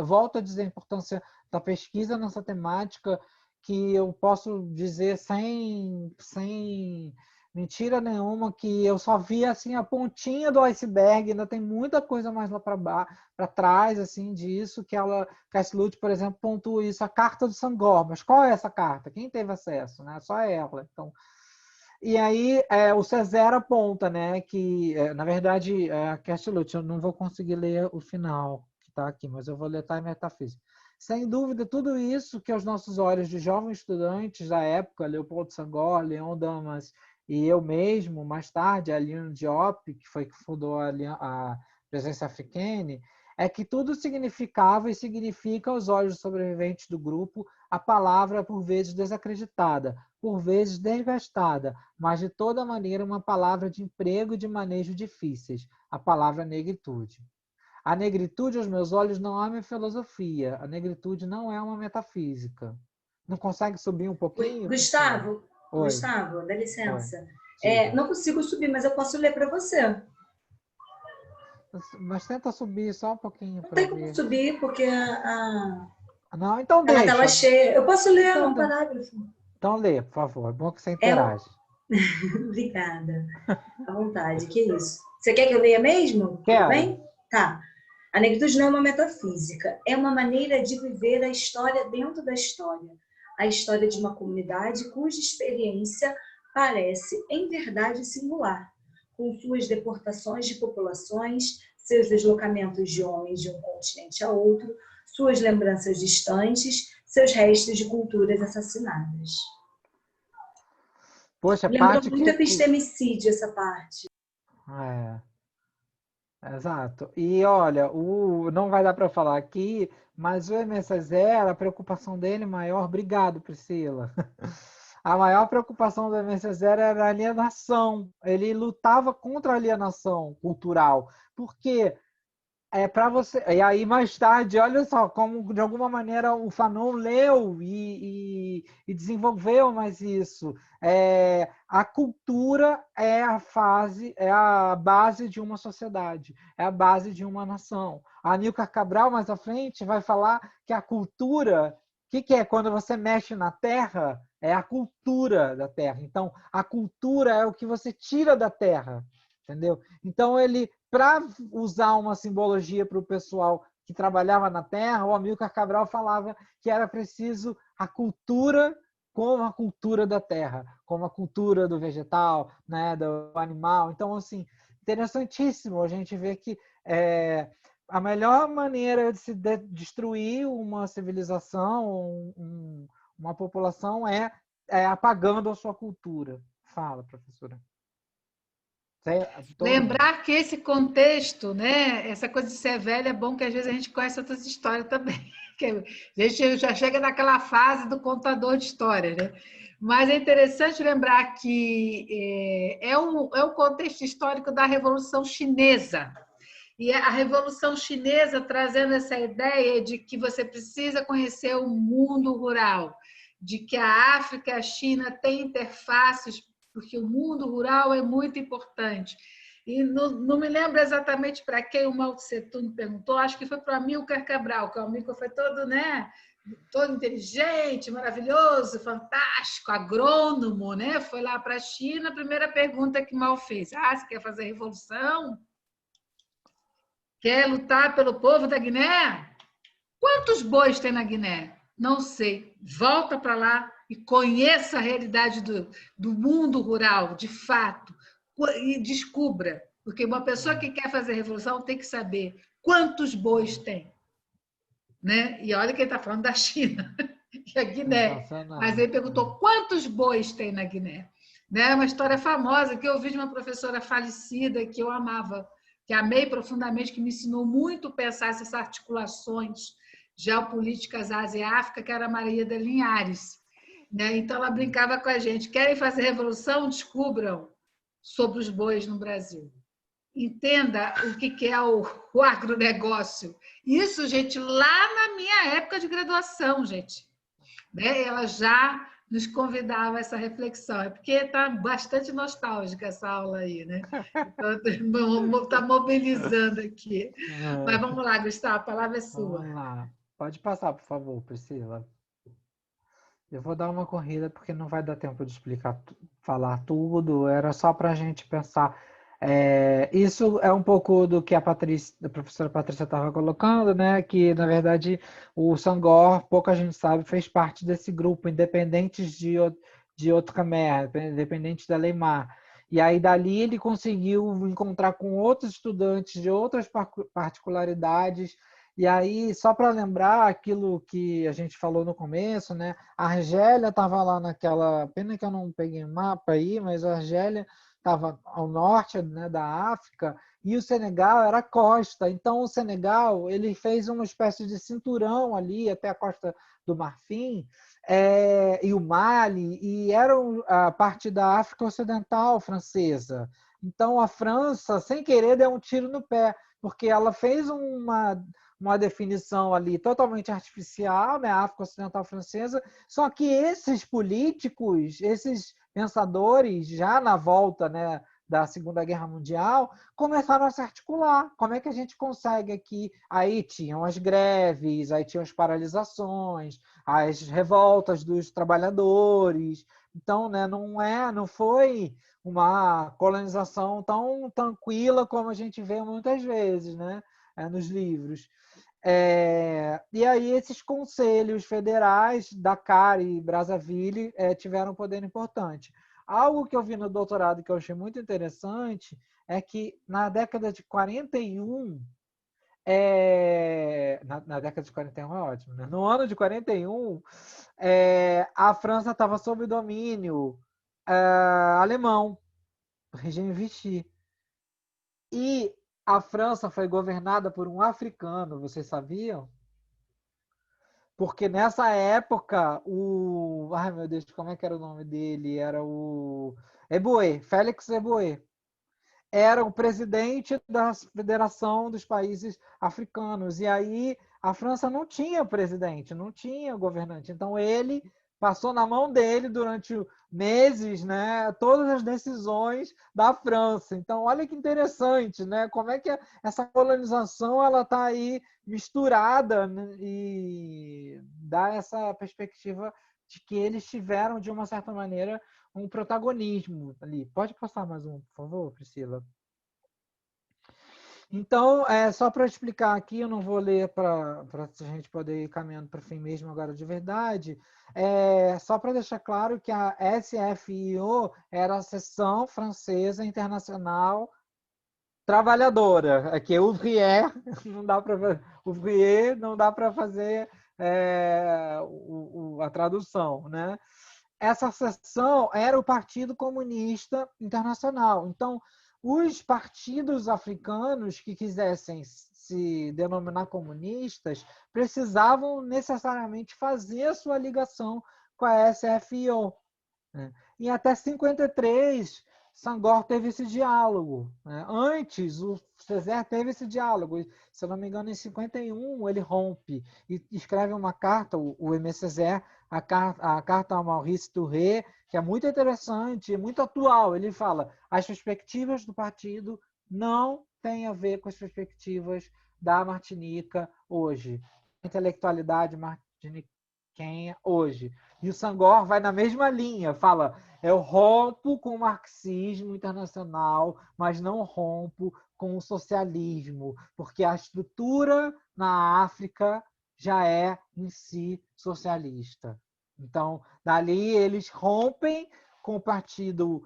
B: volta a dizer a importância da pesquisa nessa temática, que eu posso dizer sem Mentira nenhuma, que eu só vi assim a pontinha do iceberg, ainda tem muita coisa mais lá para trás assim disso, que ela, Castellucci, por exemplo, pontua isso, a carta do Sangor. Mas qual é essa carta? Quem teve acesso, né? Só ela. Então, e aí o César aponta, né, que na verdade Castellucci, eu não vou conseguir ler o final que está aqui, mas eu vou ler Time Metafísica. Sem dúvida, tudo isso que aos nossos olhos de jovens estudantes da época, Leopoldo Sangor, Leon Damas e eu mesmo, mais tarde, a Aline Diop, que foi que fundou a Presença Africana, é que tudo significava e significa aos olhos dos sobreviventes do grupo a palavra por vezes desacreditada, por vezes desgastada, mas de toda maneira uma palavra de emprego e de manejo difíceis, a palavra negritude. A negritude, aos meus olhos, não é uma filosofia. A negritude não é uma metafísica. Não consegue subir um pouquinho?
C: Gustavo,
B: Oi.
C: Gustavo, dá licença.
B: Oi.
C: Não consigo subir, mas eu posso ler para você.
B: Mas tenta subir só um pouquinho
C: Não
B: para
C: tem como
B: ver.
C: subir, porque
B: Não, então
C: ela
B: deixa.
C: tela cheia. Eu posso ler
B: Então,
C: um parágrafo.
B: então lê, por favor. É bom que você
C: É
B: interage.
C: Obrigada. À vontade, que isso. Você quer que eu leia mesmo? Tudo
B: Quero.
C: bem? Tá. A negritude não é uma metafísica, é uma maneira de viver a história dentro da história. A história de uma comunidade cuja experiência parece, em verdade, singular, com suas deportações de populações, seus deslocamentos de homens de um continente a outro, suas lembranças distantes, seus restos de culturas assassinadas.
B: Poxa,
C: Lembrou
B: parte
C: muito
B: que...
C: epistemicídio essa parte.
B: Exato. E olha, não vai dar para falar aqui, mas o MSZ, a preocupação dele maior, obrigado, Priscila. A maior preocupação do MSZ era a alienação. Ele lutava contra a alienação cultural. Por quê? Para você. E aí, mais tarde, olha só, como de alguma maneira o Fanon leu e desenvolveu mais isso. A cultura é a base de uma sociedade, é a base de uma nação. A Amílcar Cabral, mais à frente, vai falar que a cultura, o que é quando você mexe na terra? É a cultura da terra. Então, a cultura é o que você tira da terra, entendeu? Então, para usar uma simbologia para o pessoal que trabalhava na terra, o Amílcar Cabral falava que era preciso a cultura como a cultura da terra, como a cultura do vegetal, né, do animal. Então, assim, interessantíssimo a gente ver que a melhor maneira de se destruir uma civilização, uma população, é apagando a sua cultura. Fala, professora.
A: Lembrar que esse contexto, né, essa coisa de ser velho, é bom que às vezes a gente conhece outras histórias também. Que a gente já chega naquela fase do contador de histórias, né? Mas é interessante lembrar que é um contexto histórico da Revolução Chinesa. E a Revolução Chinesa trazendo essa ideia de que você precisa conhecer o mundo rural, de que a África e a China têm interfaces, porque o mundo rural é muito importante. E não me lembro exatamente para quem o Mao Tse Tung perguntou, acho que foi para o Amílcar Cabral, que o Amílcar foi todo, né, todo inteligente, maravilhoso, fantástico, agrônomo, né? Foi lá para a China, a primeira pergunta que Mao fez: você quer fazer revolução? Quer lutar pelo povo da Guiné? Quantos bois tem na Guiné? Não sei. Volta para lá e conheça a realidade do mundo rural, de fato, e descubra. Porque uma pessoa que quer fazer revolução tem que saber quantos bois tem. Né? E olha que ele está falando da China e a Guiné. Mas ele perguntou quantos bois tem na Guiné. Né? Uma história famosa que eu ouvi de uma professora falecida que eu amava, que amei profundamente, que me ensinou muito a pensar essas articulações geopolíticas Ásia e África, que era a Maria da Linhares. Né? Então, ela brincava com a gente: querem fazer revolução? Descubram sobre os bois no Brasil. Entenda o que é o agronegócio. Isso, gente, lá na minha época de graduação, gente. Né? Ela já nos convidava a essa reflexão. É porque está bastante nostálgica essa aula aí, né? Então, está mobilizando aqui. Mas vamos lá, Gustavo, a palavra é sua.
B: Vamos lá. Pode passar, por favor, Priscila. Eu vou dar uma corrida porque não vai dar tempo de explicar, falar tudo. Era só para a gente pensar. Isso é um pouco do que a professora Patrícia estava colocando, né? Que na verdade o Sangor, pouca gente sabe, fez parte desse grupo, independentes de outro Khmer, independente da Leymar. E aí dali ele conseguiu encontrar com outros estudantes de outras particularidades. E aí, só para lembrar aquilo que a gente falou no começo, né? A Argélia estava lá naquela. Pena que eu não peguei o mapa aí, mas a Argélia estava ao norte, né, da África, e o Senegal era a costa. Então, o Senegal ele fez uma espécie de cinturão ali até a costa do Marfim, e o Mali, e era a parte da África Ocidental francesa. Então, a França, sem querer, deu um tiro no pé, porque ela fez uma definição ali totalmente artificial, né, a África Ocidental Francesa, só que esses políticos, esses pensadores, já na volta, né, da Segunda Guerra Mundial, começaram a se articular. Como é que a gente consegue aqui? Aí tinham as greves, aí tinham as paralisações, as revoltas dos trabalhadores. Então, né, não foi uma colonização tão tranquila como a gente vê muitas vezes, né, nos livros. E aí esses conselhos federais, Dakar e Brazzaville, tiveram um poder importante. Algo que eu vi no doutorado que eu achei muito interessante é que na década de 41, na década de 41 é ótimo, né? No ano de 41, a França estava sob domínio alemão, do regime Vichy. E a França foi governada por um africano, vocês sabiam? Porque nessa época, ai meu Deus, como é que era o nome dele? Era o Eboué, Félix Eboué. Era o presidente da Federação dos Países Africanos. E aí a França não tinha presidente, não tinha governante. Então ele passou na mão dele durante meses, né, todas as decisões da França. Então olha que interessante, né? Como é que essa colonização ela está aí misturada, né, e dá essa perspectiva de que eles tiveram de uma certa maneira um protagonismo ali. Pode passar mais um, por favor, Priscila? Então, só para explicar aqui, eu não vou ler para a gente poder ir caminhando para o fim mesmo agora de verdade, só para deixar claro que a SFIO era a Seção Francesa Internacional Trabalhadora, aqui é ouvrier, não dá para ouvrier, não dá para fazer a tradução, né? Essa seção era o Partido Comunista Internacional. Então, os partidos africanos que quisessem se denominar comunistas precisavam necessariamente fazer a sua ligação com a SFIO. Né? E até 53, Sangor teve esse diálogo. Né? Antes, o Césaire teve esse diálogo. Se eu não me engano, em 51, ele rompe e escreve uma carta, o Aimé Césaire, a carta a Maurice Touré, que é muito interessante, muito atual. Ele fala: as perspectivas do partido não têm a ver com as perspectivas da Martinica hoje. A intelectualidade martiniquenha hoje. E o Sangor vai na mesma linha, fala: eu rompo com o marxismo internacional, mas não rompo com o socialismo, porque a estrutura na África já é em si socialista. Então, dali eles rompem com o Partido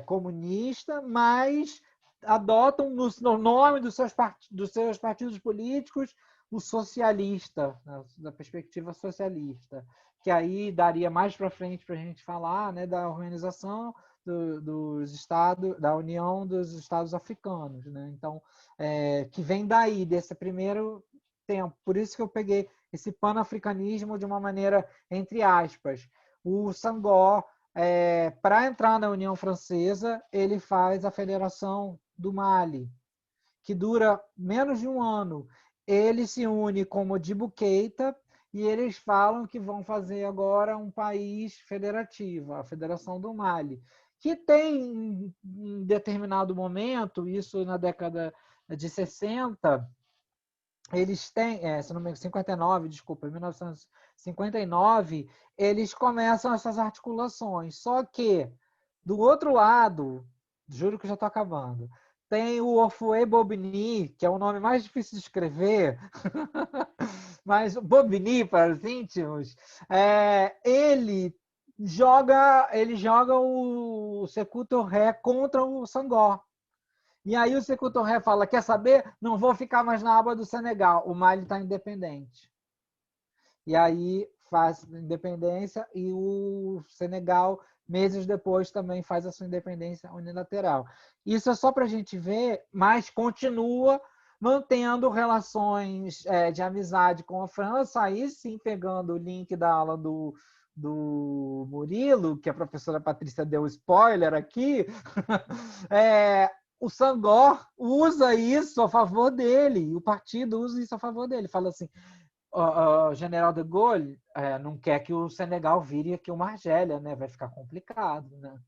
B: Comunista, mas adotam no nome dos seus partidos políticos o socialista, da perspectiva socialista, que aí daria mais para frente para a gente falar, né, da organização dos estados, da União dos Estados Africanos, né? Então, que vem daí, desse primeiro tempo. Por isso que eu peguei esse panafricanismo de uma maneira entre aspas. O Sangor, para entrar na União Francesa, ele faz a Federação do Mali, que dura menos de um ano. Ele se une com Modibo Keïta e eles falam que vão fazer agora um país federativo, a Federação do Mali, que tem, em determinado momento, isso na década de 60, eles têm, se não me engano, 59, desculpa, em 1959, eles começam essas articulações. Só que, do outro lado, juro que já estou acabando, tem o Houphouët-Boigny, que é o nome mais difícil de escrever, mas Bobigny, para os íntimos, ele joga o Sékou Touré contra o Senghor. E aí o Sékou Touré fala, quer saber? Não vou ficar mais na aba do Senegal. O Mali está independente. E aí faz independência e o Senegal, meses depois, também faz a sua independência unilateral. Isso é só para a gente ver, mas continua mantendo relações de amizade com a França, aí sim pegando o link da aula do Murilo, que a professora Patrícia deu spoiler aqui, o Senghor usa isso a favor dele, o partido usa isso a favor dele. Fala assim, o general de Gaulle não quer que o Senegal vire aqui uma Argélia, né? Vai ficar complicado, né?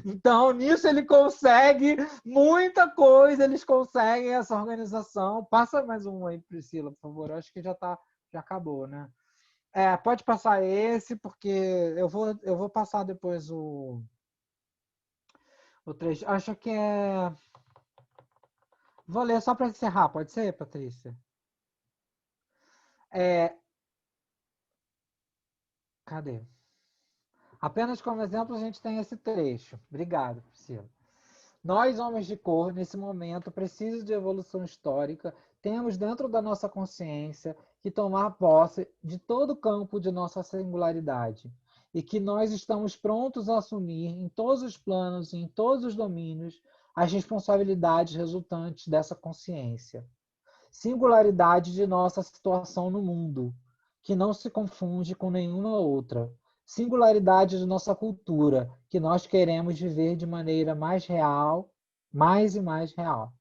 B: Então, nisso ele consegue muita coisa, eles conseguem essa organização. Passa mais um aí, Priscila, por favor. Eu acho que já acabou, né? Pode passar esse, porque eu vou passar depois o trecho. Acho que Vou ler só para encerrar, pode ser, Patrícia? Cadê? Apenas como exemplo, a gente tem esse trecho. Obrigado, Priscila. Nós, homens de cor, nesse momento precisos de evolução histórica, temos dentro da nossa consciência que tomar posse de todo o campo de nossa singularidade e que nós estamos prontos a assumir em todos os planos e em todos os domínios as responsabilidades resultantes dessa consciência. Singularidade de nossa situação no mundo, que não se confunde com nenhuma outra. Singularidade de nossa cultura, que nós queremos viver de maneira mais real, mais e mais real.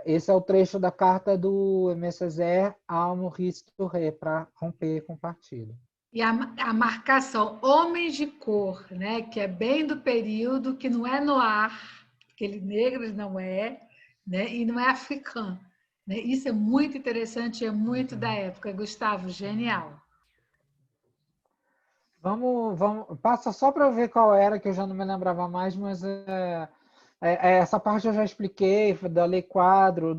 B: Esse é o trecho da carta do Aimé Césaire ao Maurice Touré, para romper com o partido.
A: E a marcação homens de cor, né, que é bem do período, que não é noir, aquele negro não é, né, e não é africano. Né? Isso é muito interessante, é muito da época. Gustavo, genial.
B: Vamos, passa só para eu ver qual era, que eu já não me lembrava mais, mas essa parte eu já expliquei, da lei quadro,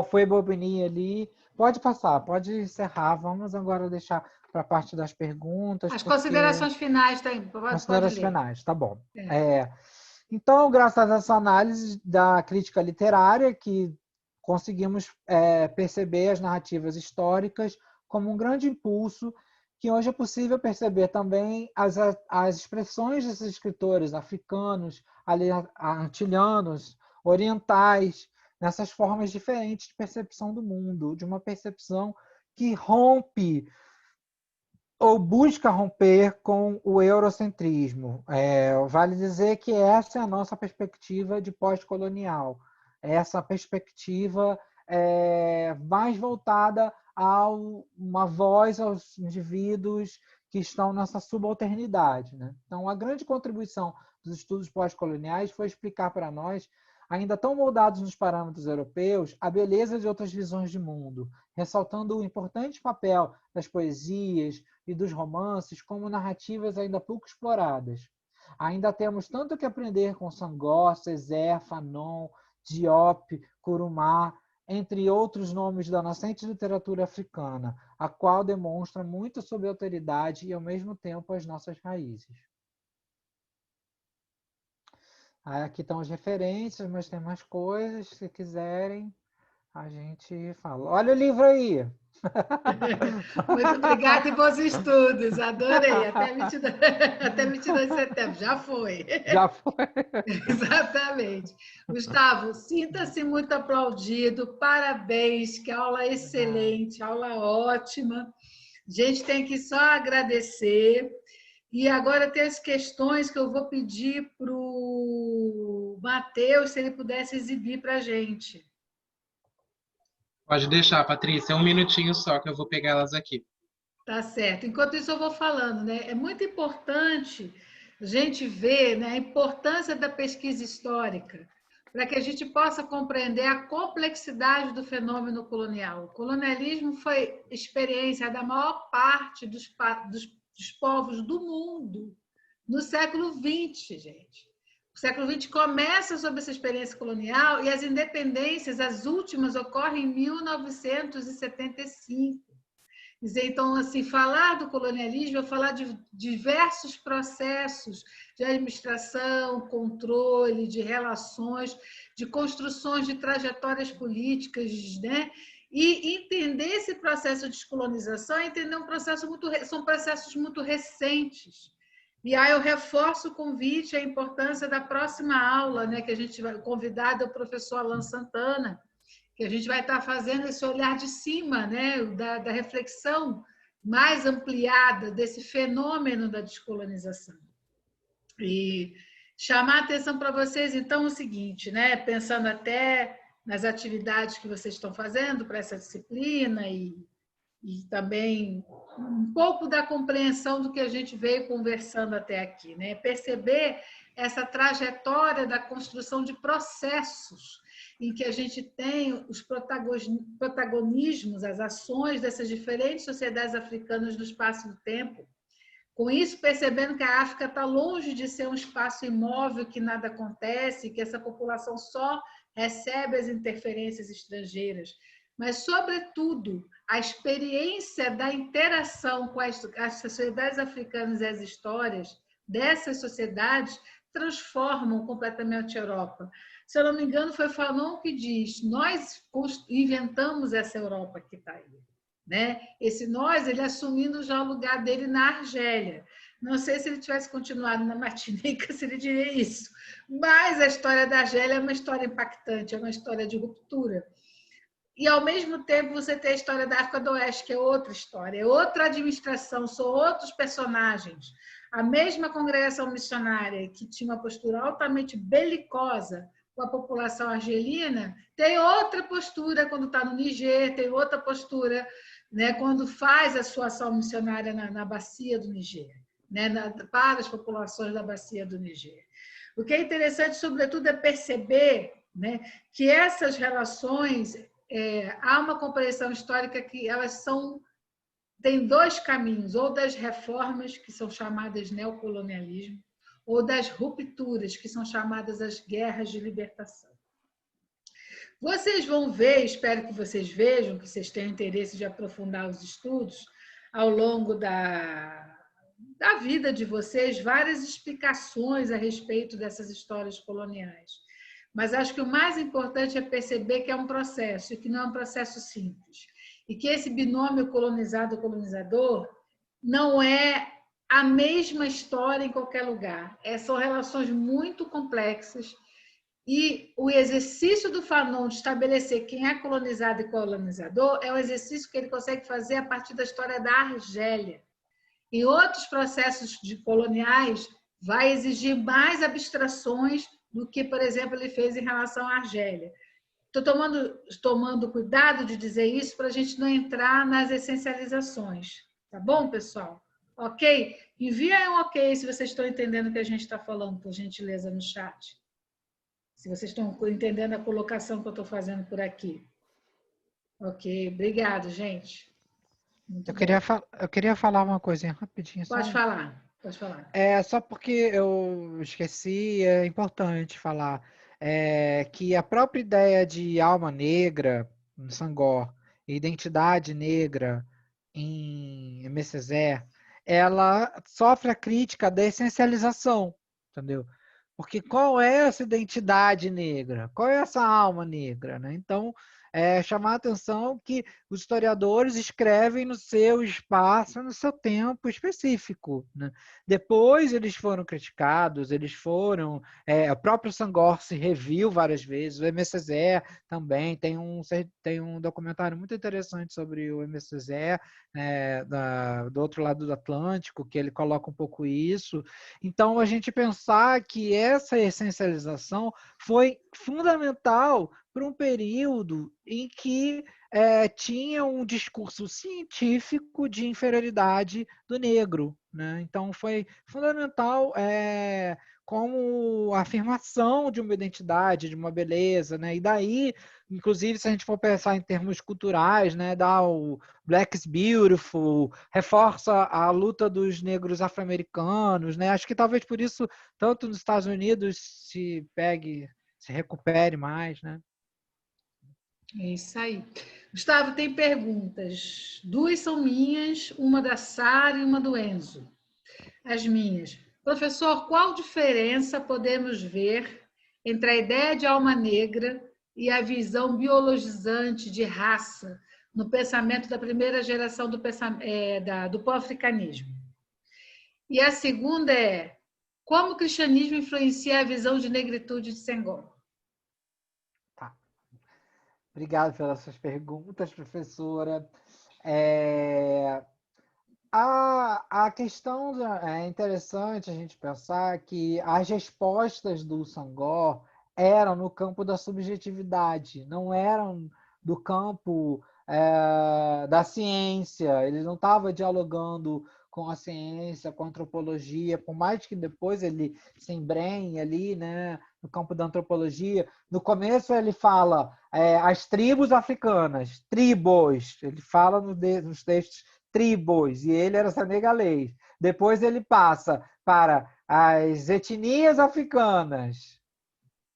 B: foi Bobigny ali. Pode passar, pode encerrar. Vamos agora deixar para a parte das perguntas.
A: As considerações finais,
B: considerações
A: pode ler.
B: finais, tá bom. Então, graças a essa análise da crítica literária, que conseguimos perceber as narrativas históricas como um grande impulso, que hoje é possível perceber também as expressões desses escritores africanos, antilhanos, orientais, nessas formas diferentes de percepção do mundo, de uma percepção que rompe ou busca romper com o eurocentrismo. Vale dizer que essa é a nossa perspectiva de pós-colonial, essa perspectiva mais voltada a uma voz aos indivíduos que estão nessa subalternidade. Né? Então, a grande contribuição dos estudos pós-coloniais foi explicar para nós, ainda tão moldados nos parâmetros europeus, a beleza de outras visões de mundo, ressaltando o importante papel das poesias e dos romances como narrativas ainda pouco exploradas. Ainda temos tanto que aprender com Senghor, Césaire, Fanon, Diop, Kurumá, entre outros nomes da nascente literatura africana, a qual demonstra muito sobre a alteridade e, ao mesmo tempo, as nossas raízes. Aqui estão as referências, mas tem mais coisas, se quiserem, a gente fala. Olha o livro aí!
A: Muito obrigada e bons estudos, adorei. Até 22 de setembro, já foi.
B: Já foi.
A: Exatamente. Gustavo, sinta-se muito aplaudido, parabéns, que aula excelente, aula ótima. A gente tem que só agradecer. E agora tem as questões que eu vou pedir para o Matheus, se ele pudesse exibir para a gente.
D: Pode deixar, Patrícia, um minutinho só que eu vou pegar elas aqui.
A: Tá certo. Enquanto isso, eu vou falando, né? É muito importante a gente ver, né, a importância da pesquisa histórica, para que a gente possa compreender a complexidade do fenômeno colonial. O colonialismo foi experiência da maior parte dos povos do mundo no século XX, gente. O século XX começa sob essa experiência colonial e as independências, as últimas, ocorrem em 1975. Então, assim, falar do colonialismo é falar de diversos processos de administração, controle, de relações, de construções de trajetórias políticas, né? E entender esse processo de descolonização, entender são processos muito recentes. E aí eu reforço o convite, a importância da próxima aula, né, que a gente vai convidar o professor Alan Santana, que a gente vai estar fazendo esse olhar de cima, né, da reflexão mais ampliada desse fenômeno da descolonização. E chamar a atenção para vocês, então, o seguinte, né, pensando até nas atividades que vocês estão fazendo para essa disciplina e também um pouco da compreensão do que a gente veio conversando até aqui, né? Perceber essa trajetória da construção de processos em que a gente tem os protagonismos, as ações dessas diferentes sociedades africanas no espaço do tempo. Com isso, percebendo que a África está longe de ser um espaço imóvel, que nada acontece, que essa população só recebe as interferências estrangeiras, mas, sobretudo, a experiência da interação com as sociedades africanas e as histórias dessas sociedades transformam completamente a Europa. Se eu não me engano, foi Fanon que diz: nós inventamos essa Europa que está aí. Né? Esse nós, ele assumindo já o lugar dele na Argélia. Não sei se ele tivesse continuado na Martinica, se ele diria isso. Mas a história da Argélia é uma história impactante, é uma história de ruptura. E, ao mesmo tempo, você tem a história da África do Oeste, que é outra história, é outra administração, são outros personagens. A mesma congregação missionária, que tinha uma postura altamente belicosa com a população argelina, tem outra postura quando está no Niger, tem outra postura, né, quando faz a sua ação missionária na bacia do Niger, né, para as populações da bacia do Niger. O que é interessante, sobretudo, é perceber, né, que essas relações, há uma compreensão histórica que elas têm dois caminhos, ou das reformas, que são chamadas neocolonialismo, ou das rupturas, que são chamadas as guerras de libertação. Vocês vão ver, espero que vocês vejam, que vocês tenham interesse de aprofundar os estudos ao longo da vida de vocês, várias explicações a respeito dessas histórias coloniais. Mas acho que o mais importante é perceber que é um processo, e que não é um processo simples. E que esse binômio colonizado-colonizador não é a mesma história em qualquer lugar. São relações muito complexas. E o exercício do Fanon de estabelecer quem é colonizado e colonizador é um exercício que ele consegue fazer a partir da história da Argélia. Em outros processos coloniais, vai exigir mais abstrações do que, por exemplo, ele fez em relação à Argélia. Estou tomando cuidado de dizer isso para a gente não entrar nas essencializações. Tá bom, pessoal? Ok? Envia um ok se vocês estão entendendo o que a gente está falando, por gentileza, no chat. Se vocês estão entendendo a colocação que eu estou fazendo por aqui. Ok, obrigado, gente.
B: Eu queria falar uma coisinha rapidinho.
A: Pode falar, pode falar.
B: Só porque eu esqueci, é importante falar que a própria ideia de alma negra no Sangor, identidade negra em MCZ, ela sofre a crítica da essencialização, entendeu? Porque qual é essa identidade negra? Qual é essa alma negra? Né? Então, chamar a atenção que os historiadores escrevem no seu espaço, no seu tempo específico. Né? Depois eles foram criticados, o próprio Sangor se reviu várias vezes, o MCZ também, tem um documentário muito interessante sobre o MCZ, do outro lado do Atlântico, que ele coloca um pouco isso. Então, a gente pensar que essa essencialização foi fundamental para um período em que tinha um discurso científico de inferioridade do negro. Né? Então, foi fundamental como a afirmação de uma identidade, de uma beleza, né? E daí, inclusive, se a gente for pensar em termos culturais, né, dá o Black is Beautiful, reforça a luta dos negros afro-americanos, né? Acho que talvez por isso, tanto nos Estados Unidos se recupere mais, né?
A: É isso aí. Gustavo, tem perguntas. Duas são minhas, uma da Sara e uma do Enzo. As minhas. Professor, qual diferença podemos ver entre a ideia de alma negra e a visão biologizante de raça no pensamento da primeira geração do pan-africanismo? E a segunda é: como o cristianismo influencia a visão de negritude de Senghor?
B: Tá. Obrigado pelas suas perguntas, professora. A questão é interessante a gente pensar que as respostas do Senghor eram no campo da subjetividade, não eram do campo da ciência. Ele não estava dialogando com a ciência, com a antropologia, por mais que depois ele se embrenhe ali, né, no campo da antropologia. No começo ele fala as tribos africanas, tribos, ele fala nos textos tribos, e ele era senegalês. Depois ele passa para as etnias africanas.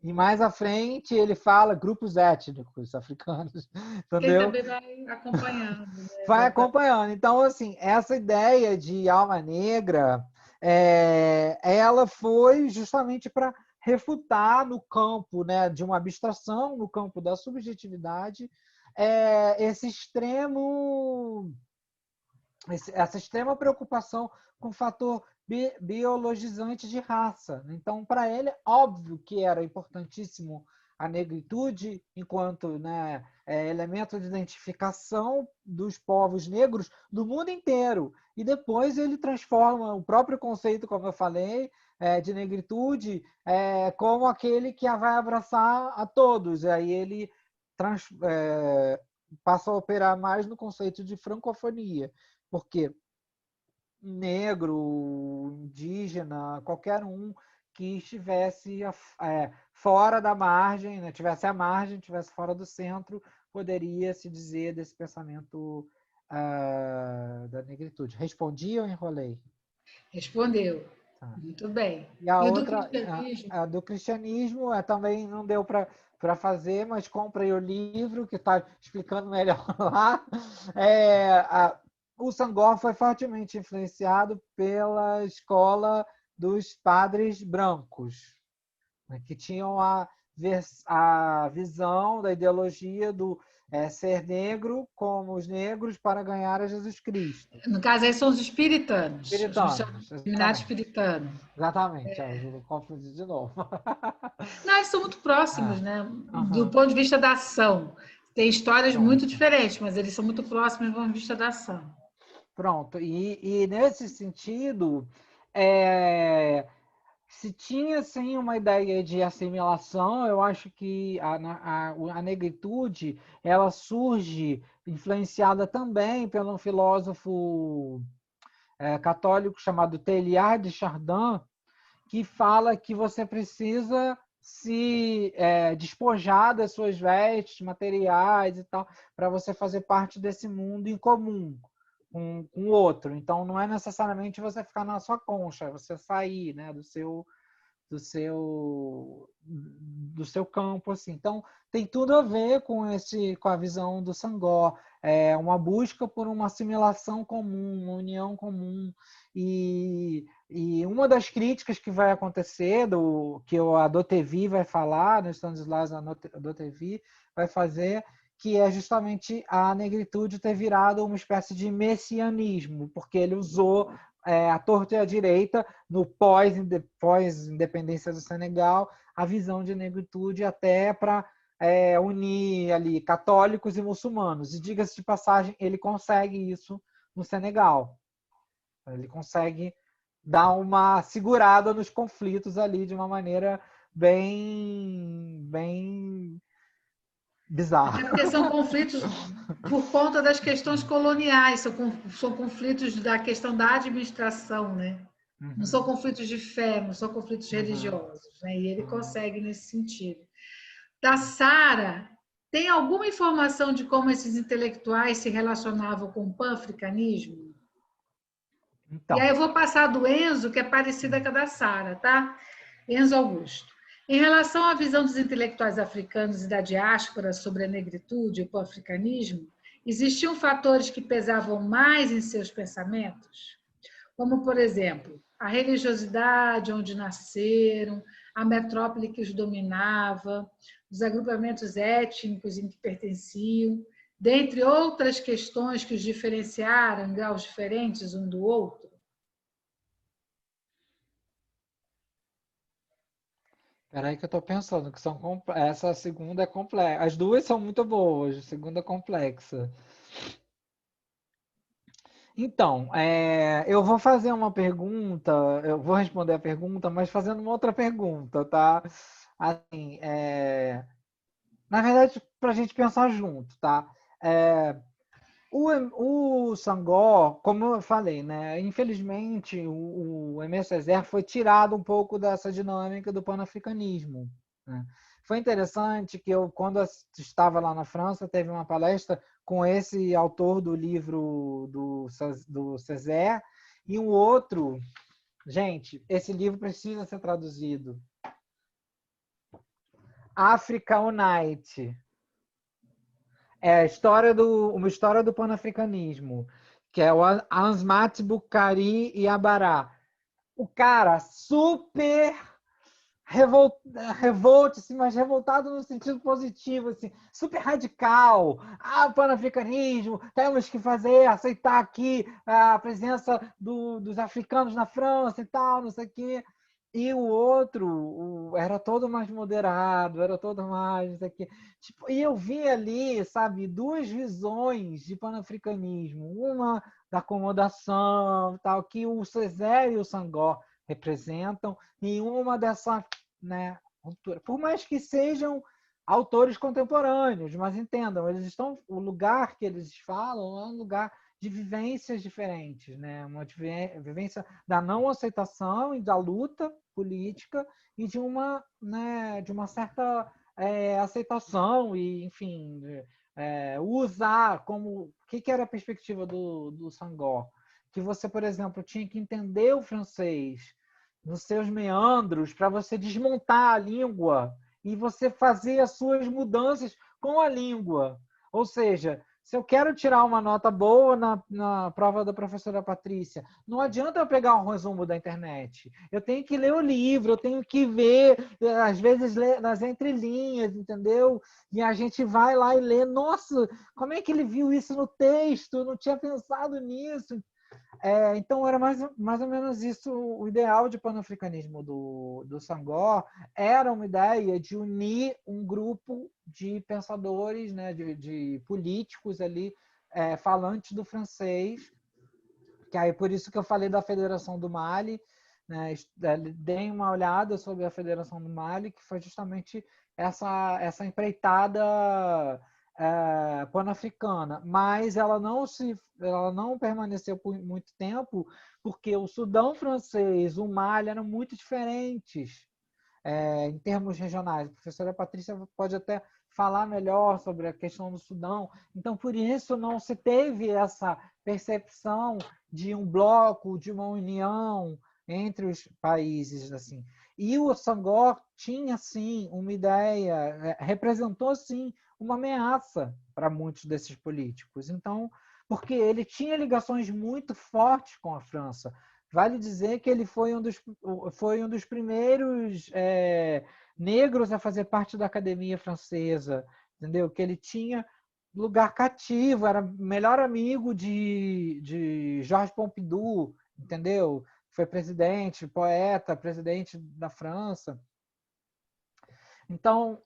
B: E mais à frente ele fala grupos étnicos africanos,
A: Quem
B: entendeu?
A: também vai acompanhando. Né?
B: Vai acompanhando. Então, assim, essa ideia de alma negra, ela foi justamente para refutar no campo, né, de uma abstração, no campo da subjetividade, esse extremo essa extrema preocupação com o fator biologizante de raça. Então, para ele, óbvio que era importantíssimo a negritude enquanto, né, elemento de identificação dos povos negros do mundo inteiro. E depois ele transforma o próprio conceito, como eu falei, de negritude como aquele que vai abraçar a todos. E aí ele passa a operar mais no conceito de francofonia. Porque negro, indígena, qualquer um que estivesse fora da margem, né, tivesse à margem, tivesse fora do centro, poderia se dizer desse pensamento da negritude. Respondi ou enrolei?
A: Respondeu.
B: Tá.
A: Muito bem.
B: E a
A: E o do
B: outra,
A: cristianismo?
B: a do cristianismo, também não deu para fazer, mas comprei o livro que está explicando melhor lá. O Senghor foi fortemente influenciado pela escola dos padres brancos, né, que tinham a visão da ideologia do ser negro como os negros para ganhar a Jesus Cristo.
A: No caso, aí são os espiritanos.
B: Espiritanos,
A: Os iluminados
B: exatamente.
A: espiritanos.
B: Exatamente, eu confundi de novo.
A: Não, eles são muito próximos, né? Do
B: Uhum.
A: ponto de vista da ação. Tem histórias muito
B: Pronto.
A: diferentes, mas eles são muito próximos do ponto de vista da ação.
B: Pronto. E nesse sentido, se tinha sim uma ideia de assimilação, eu acho que a negritude ela surge influenciada também pelo filósofo católico chamado Teilhard de Chardin, que fala que você precisa se despojar das suas vestes materiais e tal, para você fazer parte desse mundo em comum com o outro. Então, não é necessariamente você ficar na sua concha, é você sair, né, do seu campo, assim. Então, tem tudo a ver com a visão do Senghor, uma busca por uma assimilação comum, uma união comum. E uma das críticas que vai acontecer, que a Dotevi vai falar, no Stanislas Dotevi vai fazer, que é justamente a negritude ter virado uma espécie de messianismo, porque ele usou a torta e a direita, no pós-independência do Senegal, a visão de negritude até para unir ali católicos e muçulmanos. E diga-se de passagem, ele consegue isso no Senegal. Ele consegue dar uma segurada nos conflitos ali de uma maneira bem bizarra.
A: Até porque são conflitos por conta das questões coloniais, são conflitos da questão da administração, né? Não são conflitos de fé, não são conflitos
B: Uhum.
A: religiosos, né? E ele consegue nesse sentido. Da Sara, tem alguma informação de como esses intelectuais se relacionavam com o panafricanismo? E aí eu vou passar do Enzo, que é parecida com a da Sara, tá? Enzo Augusto. Em relação à visão dos intelectuais africanos e da diáspora sobre a negritude e o pan-africanismo, existiam fatores que pesavam mais em seus pensamentos? Como, por exemplo, a religiosidade onde nasceram, a metrópole que os dominava, os agrupamentos étnicos em que pertenciam, dentre outras questões que os diferenciaram em graus diferentes um do outro?
B: Peraí que eu tô pensando que essa segunda é complexa. As duas são muito boas, a segunda é complexa. Então, eu vou fazer uma pergunta, eu vou responder a pergunta, mas fazendo uma outra pergunta, tá? Assim, na verdade, para a gente pensar junto, tá? O Sangor, como eu falei, né? Infelizmente, o Aimé Césaire foi tirado um pouco dessa dinâmica do panafricanismo, né? Foi interessante que eu, quando eu estava lá na França, teve uma palestra com esse autor do livro do Césaire e um outro. Gente, esse livro precisa ser traduzido. Africa Unite. É uma história do panafricanismo, que é o Ansmat Bukhari e Abará. O cara super revolte, assim, mas revoltado no sentido positivo, assim, super radical. O panafricanismo, temos que aceitar aqui a presença dos africanos na França e tal, não sei o quê. E o outro era todo mais moderado, era todo mais, não sei o quê. Tipo, e eu vi ali, sabe, duas visões de panafricanismo. Uma da acomodação, tal, que o Césaire e o Senghor representam, e uma dessa, né, ruptura. Por mais que sejam autores contemporâneos, mas entendam, o lugar que eles falam é um lugar de vivências diferentes, né? Uma vivência da não aceitação e da luta política e de uma, né, de uma certa aceitação e, enfim, usar como... O que era a perspectiva do Senghor? Que você, por exemplo, tinha que entender o francês nos seus meandros para você desmontar a língua e você fazer as suas mudanças com a língua. Ou seja, se eu quero tirar uma nota boa na prova da professora Patrícia, não adianta eu pegar um resumo da internet. Eu tenho que ler o livro, eu tenho que ver, às vezes, ler nas entrelinhas, entendeu? E a gente vai lá e lê. Nossa, como é que ele viu isso no texto? Eu não tinha pensado nisso. Então, era mais ou menos isso. O ideal de panafricanismo do Senghor era uma ideia de unir um grupo de pensadores, né, de políticos ali, falantes do francês, que aí por isso que eu falei da Federação do Mali, né, dei uma olhada sobre a Federação do Mali, que foi justamente essa empreitada pan-africana, mas ela não permaneceu por muito tempo, porque o Sudão francês, o Mali eram muito diferentes em termos regionais. A professora Patrícia pode até falar melhor sobre a questão do Sudão. Então, por isso, não se teve essa percepção de um bloco, de uma união entre os países, assim. E o Senghor tinha, sim, uma ideia, representou, sim, uma ameaça para muitos desses políticos. Então, porque ele tinha ligações muito fortes com a França. Vale dizer que ele foi um dos primeiros negros a fazer parte da Academia Francesa, entendeu? Que ele tinha lugar cativo, era melhor amigo de Georges Pompidou, entendeu? Foi presidente, poeta, presidente da França. Então,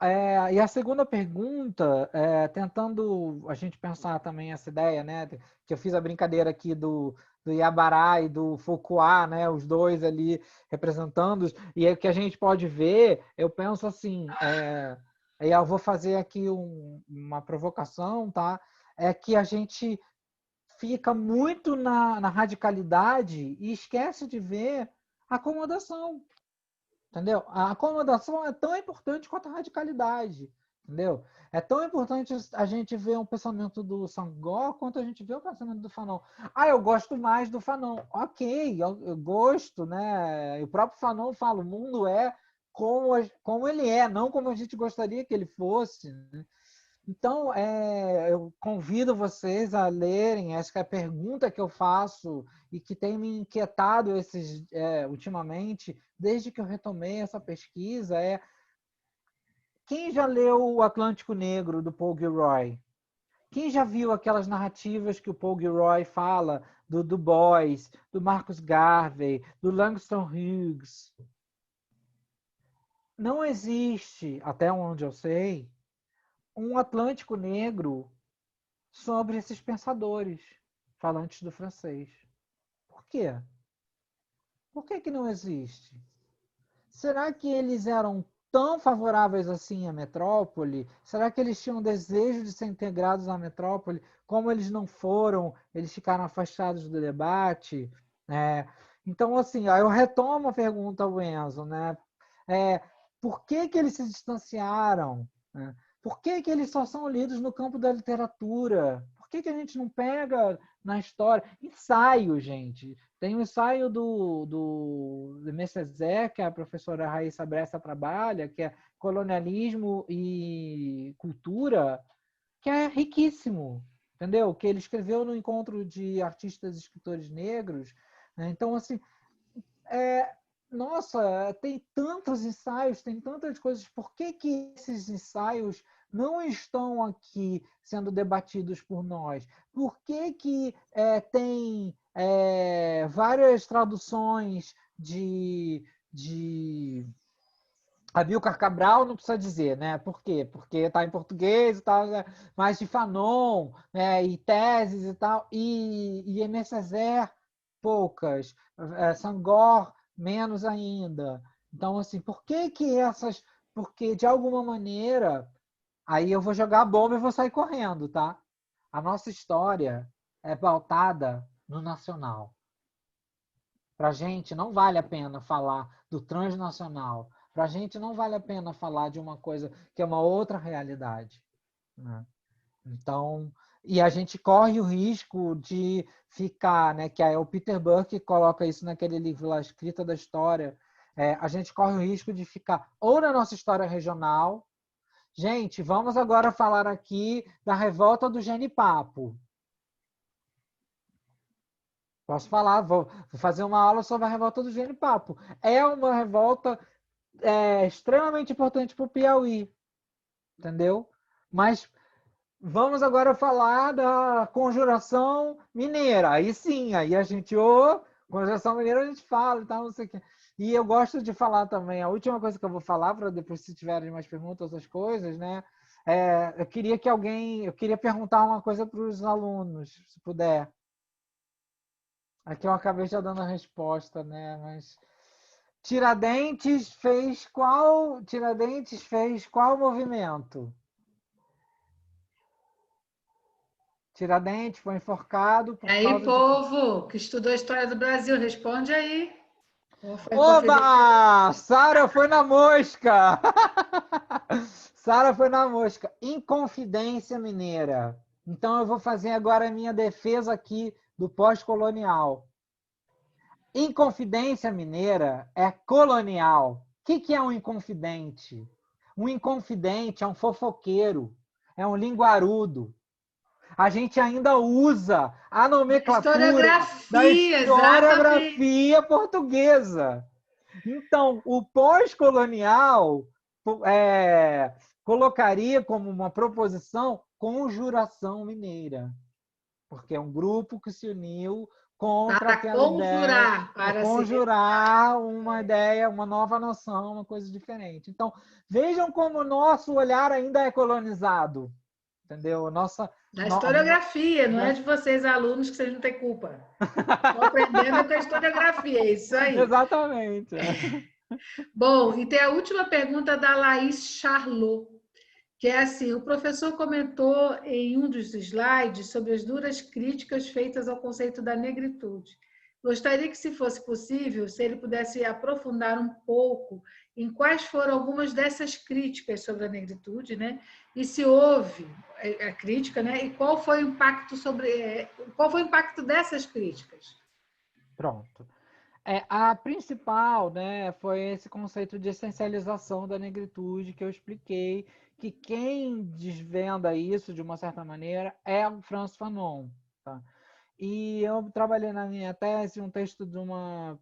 B: e a segunda pergunta, tentando a gente pensar também essa ideia, né, que eu fiz a brincadeira aqui do Yabará e do Foucault, né, os dois ali representando, e é que a gente pode ver, eu penso assim, e eu vou fazer aqui uma provocação, tá? É que a gente fica muito na radicalidade e esquece de ver acomodação. Entendeu? A acomodação é tão importante quanto a radicalidade. Entendeu? É tão importante a gente ver o pensamento do Senghor quanto a gente vê o pensamento do Fanon. Ah, eu gosto mais do Fanon. Ok, eu gosto, né? E o próprio Fanon fala, o mundo é como ele é, não como a gente gostaria que ele fosse, né? Então, eu convido vocês a lerem, acho que a pergunta que eu faço e que tem me inquietado ultimamente, desde que eu retomei essa pesquisa, é quem já leu o Atlântico Negro, do Paul Gilroy? Quem já viu aquelas narrativas que o Paul Gilroy fala do Du Bois, do Marcus Garvey, do Langston Hughes? Não existe, até onde eu sei, um Atlântico Negro sobre esses pensadores falantes do francês. Por quê? Por que que não existe? Será que eles eram tão favoráveis assim à metrópole? Será que eles tinham desejo de ser integrados à metrópole? Como eles não foram, eles ficaram afastados do debate? Então, assim, aí eu retomo a pergunta ao Enzo, né? É, por que que eles se distanciaram? Né? Por que que eles só são lidos no campo da literatura? Por que que a gente não pega na história? Ensaio, gente. Tem um ensaio do Messezé, que a professora Raíssa Bressa trabalha, que é Colonialismo e Cultura, que é riquíssimo, entendeu? Que ele escreveu no encontro de artistas e escritores negros. Né? Então, assim, nossa, tem tantos ensaios, tem tantas coisas. Por que que esses ensaios não estão aqui sendo debatidos por nós? Por que que tem várias traduções de Amílcar Cabral, não precisa dizer, né? Por quê? Porque está em português e tal, né? Mas de Fanon, né? E teses e tal, e Aimé Césaire, poucas, Senghor, menos ainda. Então, assim, por que que essas... Porque, de alguma maneira, aí eu vou jogar a bomba e vou sair correndo, tá? A nossa história é pautada no nacional. Para a gente não vale a pena falar do transnacional. Para a gente não vale a pena falar de uma coisa que é uma outra realidade. Né? Então, e a gente corre o risco de ficar, né, que é o Peter Burke coloca isso naquele livro lá, Escrita da História, a gente corre o risco de ficar ou na nossa história regional. Gente, vamos agora falar aqui da revolta do Genipapo. Posso falar, vou fazer uma aula sobre a revolta do Genipapo. É uma revolta extremamente importante para o Piauí, entendeu? Mas vamos agora falar da conjuração mineira. Aí sim, aí a gente, conjuração mineira a gente fala e tal, não sei o quê. E eu gosto de falar também, a última coisa que eu vou falar, para depois, se tiverem mais perguntas, outras coisas, né? Eu queria perguntar uma coisa para os alunos, se puder. Aqui eu acabei já dando a resposta, né? Mas Tiradentes fez qual movimento? Tiradentes foi enforcado por
A: Aí,
B: causa de...
A: povo que estudou a história do Brasil, responde aí. Ou foi conferir?
B: Oba! Sara foi na mosca! Sara foi na mosca. Inconfidência mineira. Então eu vou fazer agora a minha defesa aqui do pós-colonial. Inconfidência mineira é colonial. O que é um inconfidente? Um inconfidente é um fofoqueiro, é um linguarudo. A gente ainda usa a nomenclatura da
A: Historiografia, exatamente.
B: historiografia portuguesa. Então, o pós-colonial colocaria como uma proposição conjuração mineira, porque é um grupo que se uniu contra
A: Para
B: aquela ideia,
A: conjurar, para se
B: conjurar uma ideia, uma nova noção, uma coisa diferente. Então, vejam como o nosso olhar ainda é colonizado, entendeu?
A: da historiografia, não é de vocês, alunos, que vocês não têm culpa. Estou aprendendo com a historiografia, é isso aí.
B: Exatamente.
A: Bom, e tem a última pergunta da Laís Charlot, que é assim: o professor comentou em um dos slides sobre as duras críticas feitas ao conceito da negritude. Gostaria que, se fosse possível, se ele pudesse aprofundar um pouco em quais foram algumas dessas críticas sobre a negritude, né? E se houve a crítica, né? E qual foi o impacto qual foi o impacto dessas críticas?
B: Pronto. A principal, né, foi esse conceito de essencialização da negritude que eu expliquei, que quem desvenda isso de uma certa maneira é o Frantz Fanon, tá? E eu trabalhei na minha tese um texto de uma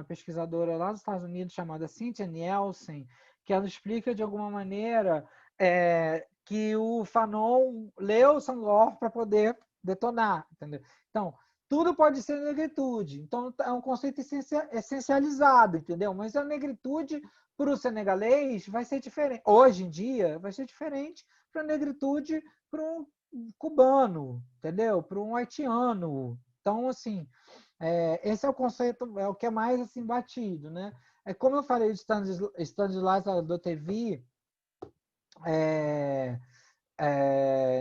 B: pesquisadora lá dos Estados Unidos chamada Cynthia Nielsen, que ela explica de alguma maneira que o Fanon leu Senghor para poder detonar, entendeu? Então, tudo pode ser negritude. Então, é um conceito essencializado, entendeu? Mas a negritude para o senegalês vai ser diferente. Hoje em dia, vai ser diferente para a negritude para um cubano, entendeu? Para um haitiano. Então, assim, esse é o conceito, é o que é mais assim batido, né? É como eu falei de Stanislas Dotevi,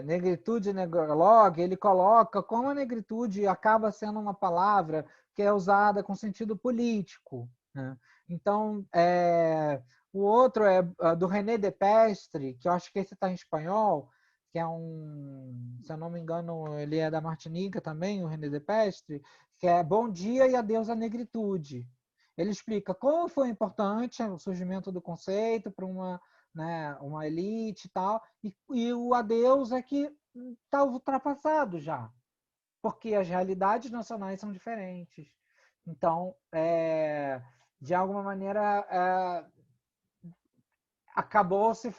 B: negritude negrolog, ele coloca como a negritude acaba sendo uma palavra que é usada com sentido político, né? Então, o outro é do René Depestre, que eu acho que esse está em espanhol, que é se eu não me engano, ele é da Martinica também, o René Depestre, que é Bom Dia e Adeus à Negritude. Ele explica como foi importante o surgimento do conceito para uma elite e tal, e o adeus é que está ultrapassado já, porque as realidades nacionais são diferentes. Então, de alguma maneira, acabou se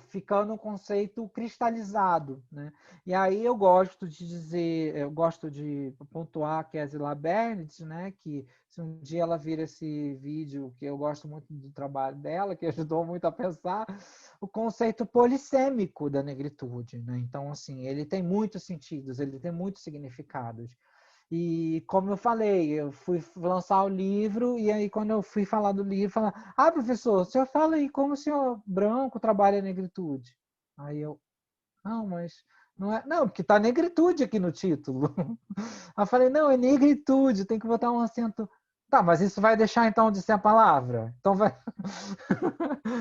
B: ficando um conceito cristalizado, né? E aí eu gosto de pontuar a Kesila Bernitz, né? Que se um dia ela vir esse vídeo, que eu gosto muito do trabalho dela, que ajudou muito a pensar o conceito polissêmico da negritude, né? Então, assim, ele tem muitos sentidos, ele tem muitos significados. E como eu falei, eu fui lançar o livro, e aí quando eu fui falar do livro, falar, professor, o senhor fala aí como o senhor branco trabalha a negritude. Aí eu, não, mas não é. Não, porque tá negritude aqui no título. Aí eu falei, não, é negritude, tem que botar um acento. Tá, mas isso vai deixar então de ser a palavra? Então vai,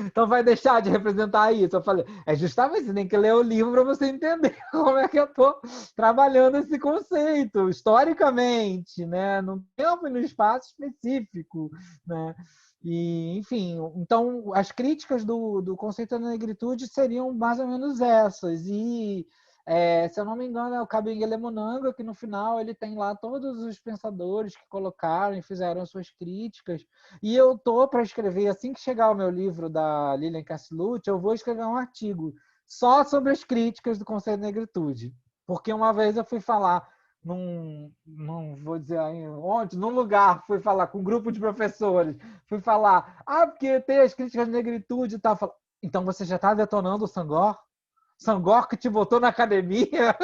B: então vai deixar de representar isso? Eu falei, justamente, você tem que ler o livro para você entender como é que eu estou trabalhando esse conceito, historicamente, né? No tempo e no espaço específico, né? E, enfim, então as críticas do conceito da negritude seriam mais ou menos essas. E se eu não me engano, é o Kabengele Munanga, que no final ele tem lá todos os pensadores que colocaram e fizeram suas críticas. E eu estou para escrever, assim que chegar o meu livro da Lilian Castellucci, eu vou escrever um artigo só sobre as críticas do conceito de negritude. Porque uma vez eu fui falar não vou dizer aí onde, num lugar, fui falar com um grupo de professores, fui falar, porque tem as críticas de negritude e tal. Então você já está detonando o Senghor? Senghor que te botou na academia?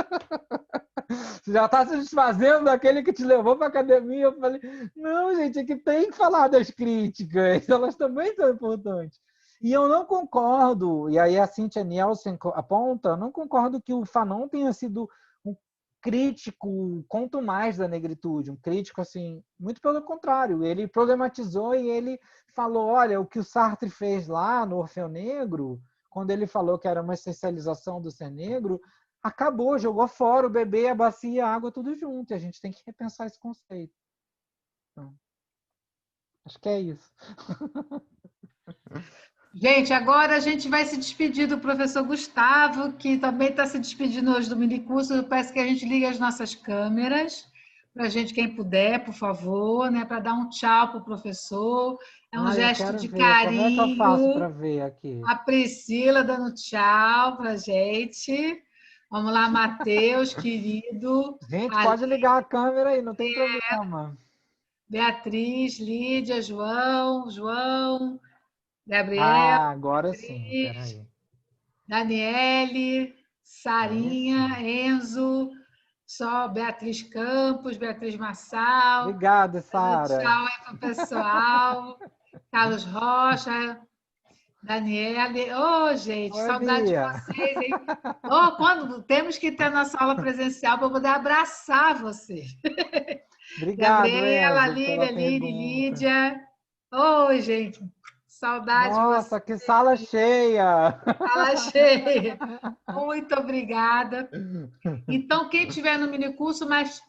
B: Você já está se desfazendo daquele que te levou para a academia? Eu falei, não, gente, é que tem que falar das críticas, elas também são importantes. E eu não concordo, e aí a Cynthia Nielsen aponta, não concordo que o Fanon tenha sido um crítico quanto mais da negritude, um crítico assim, muito pelo contrário, ele problematizou e ele falou, olha, o que o Sartre fez lá no Orfeu Negro, quando ele falou que era uma essencialização do ser negro, acabou, jogou fora o bebê, a bacia, a água, tudo junto. E a gente tem que repensar esse conceito. Então, acho que é isso.
A: Gente, agora a gente vai se despedir do professor Gustavo, que também está se despedindo hoje do minicurso. Eu peço que a gente ligue as nossas câmeras, para a gente, quem puder, por favor, né, para dar um tchau para o professor. É um gesto de carinho.
B: Como é que eu faço para ver aqui?
A: A Priscila dando tchau para a gente. Vamos lá, Matheus, querido.
B: Gente, pode ligar a câmera aí, não tem problema.
A: Beatriz, Lídia, João, Gabriel.
B: Agora
A: Beatriz,
B: sim, peraí.
A: Daniele, Sarinha, Enzo, só Beatriz Campos, Beatriz Massal.
B: Obrigado, Sara.
A: Tchau aí para o pessoal. Carlos Rocha, Daniele. Gente,
B: Oi,
A: saudade
B: Bia.
A: de vocês, hein? Quando temos que ter nossa aula presencial para poder abraçar vocês.
B: Obrigado,
A: Gabriela,
B: Enzo,
A: Lília,
B: pela
A: Aline,
B: pergunta.
A: Lídia. Oi, gente. Saudade de
B: Nossa,
A: vocês.
B: que sala cheia!
A: Sala cheia. Muito obrigada. Então, quem tiver no minicurso, mais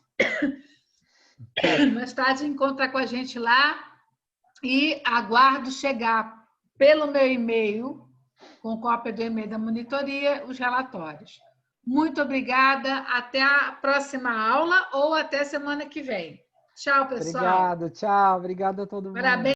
A: tarde encontra com a gente lá e aguardo chegar pelo meu e-mail, com cópia do e-mail da monitoria, os relatórios. Muito obrigada. Até a próxima aula ou até semana que vem. Tchau, pessoal.
B: Obrigado, tchau. Obrigado a todo mundo.
A: Parabéns.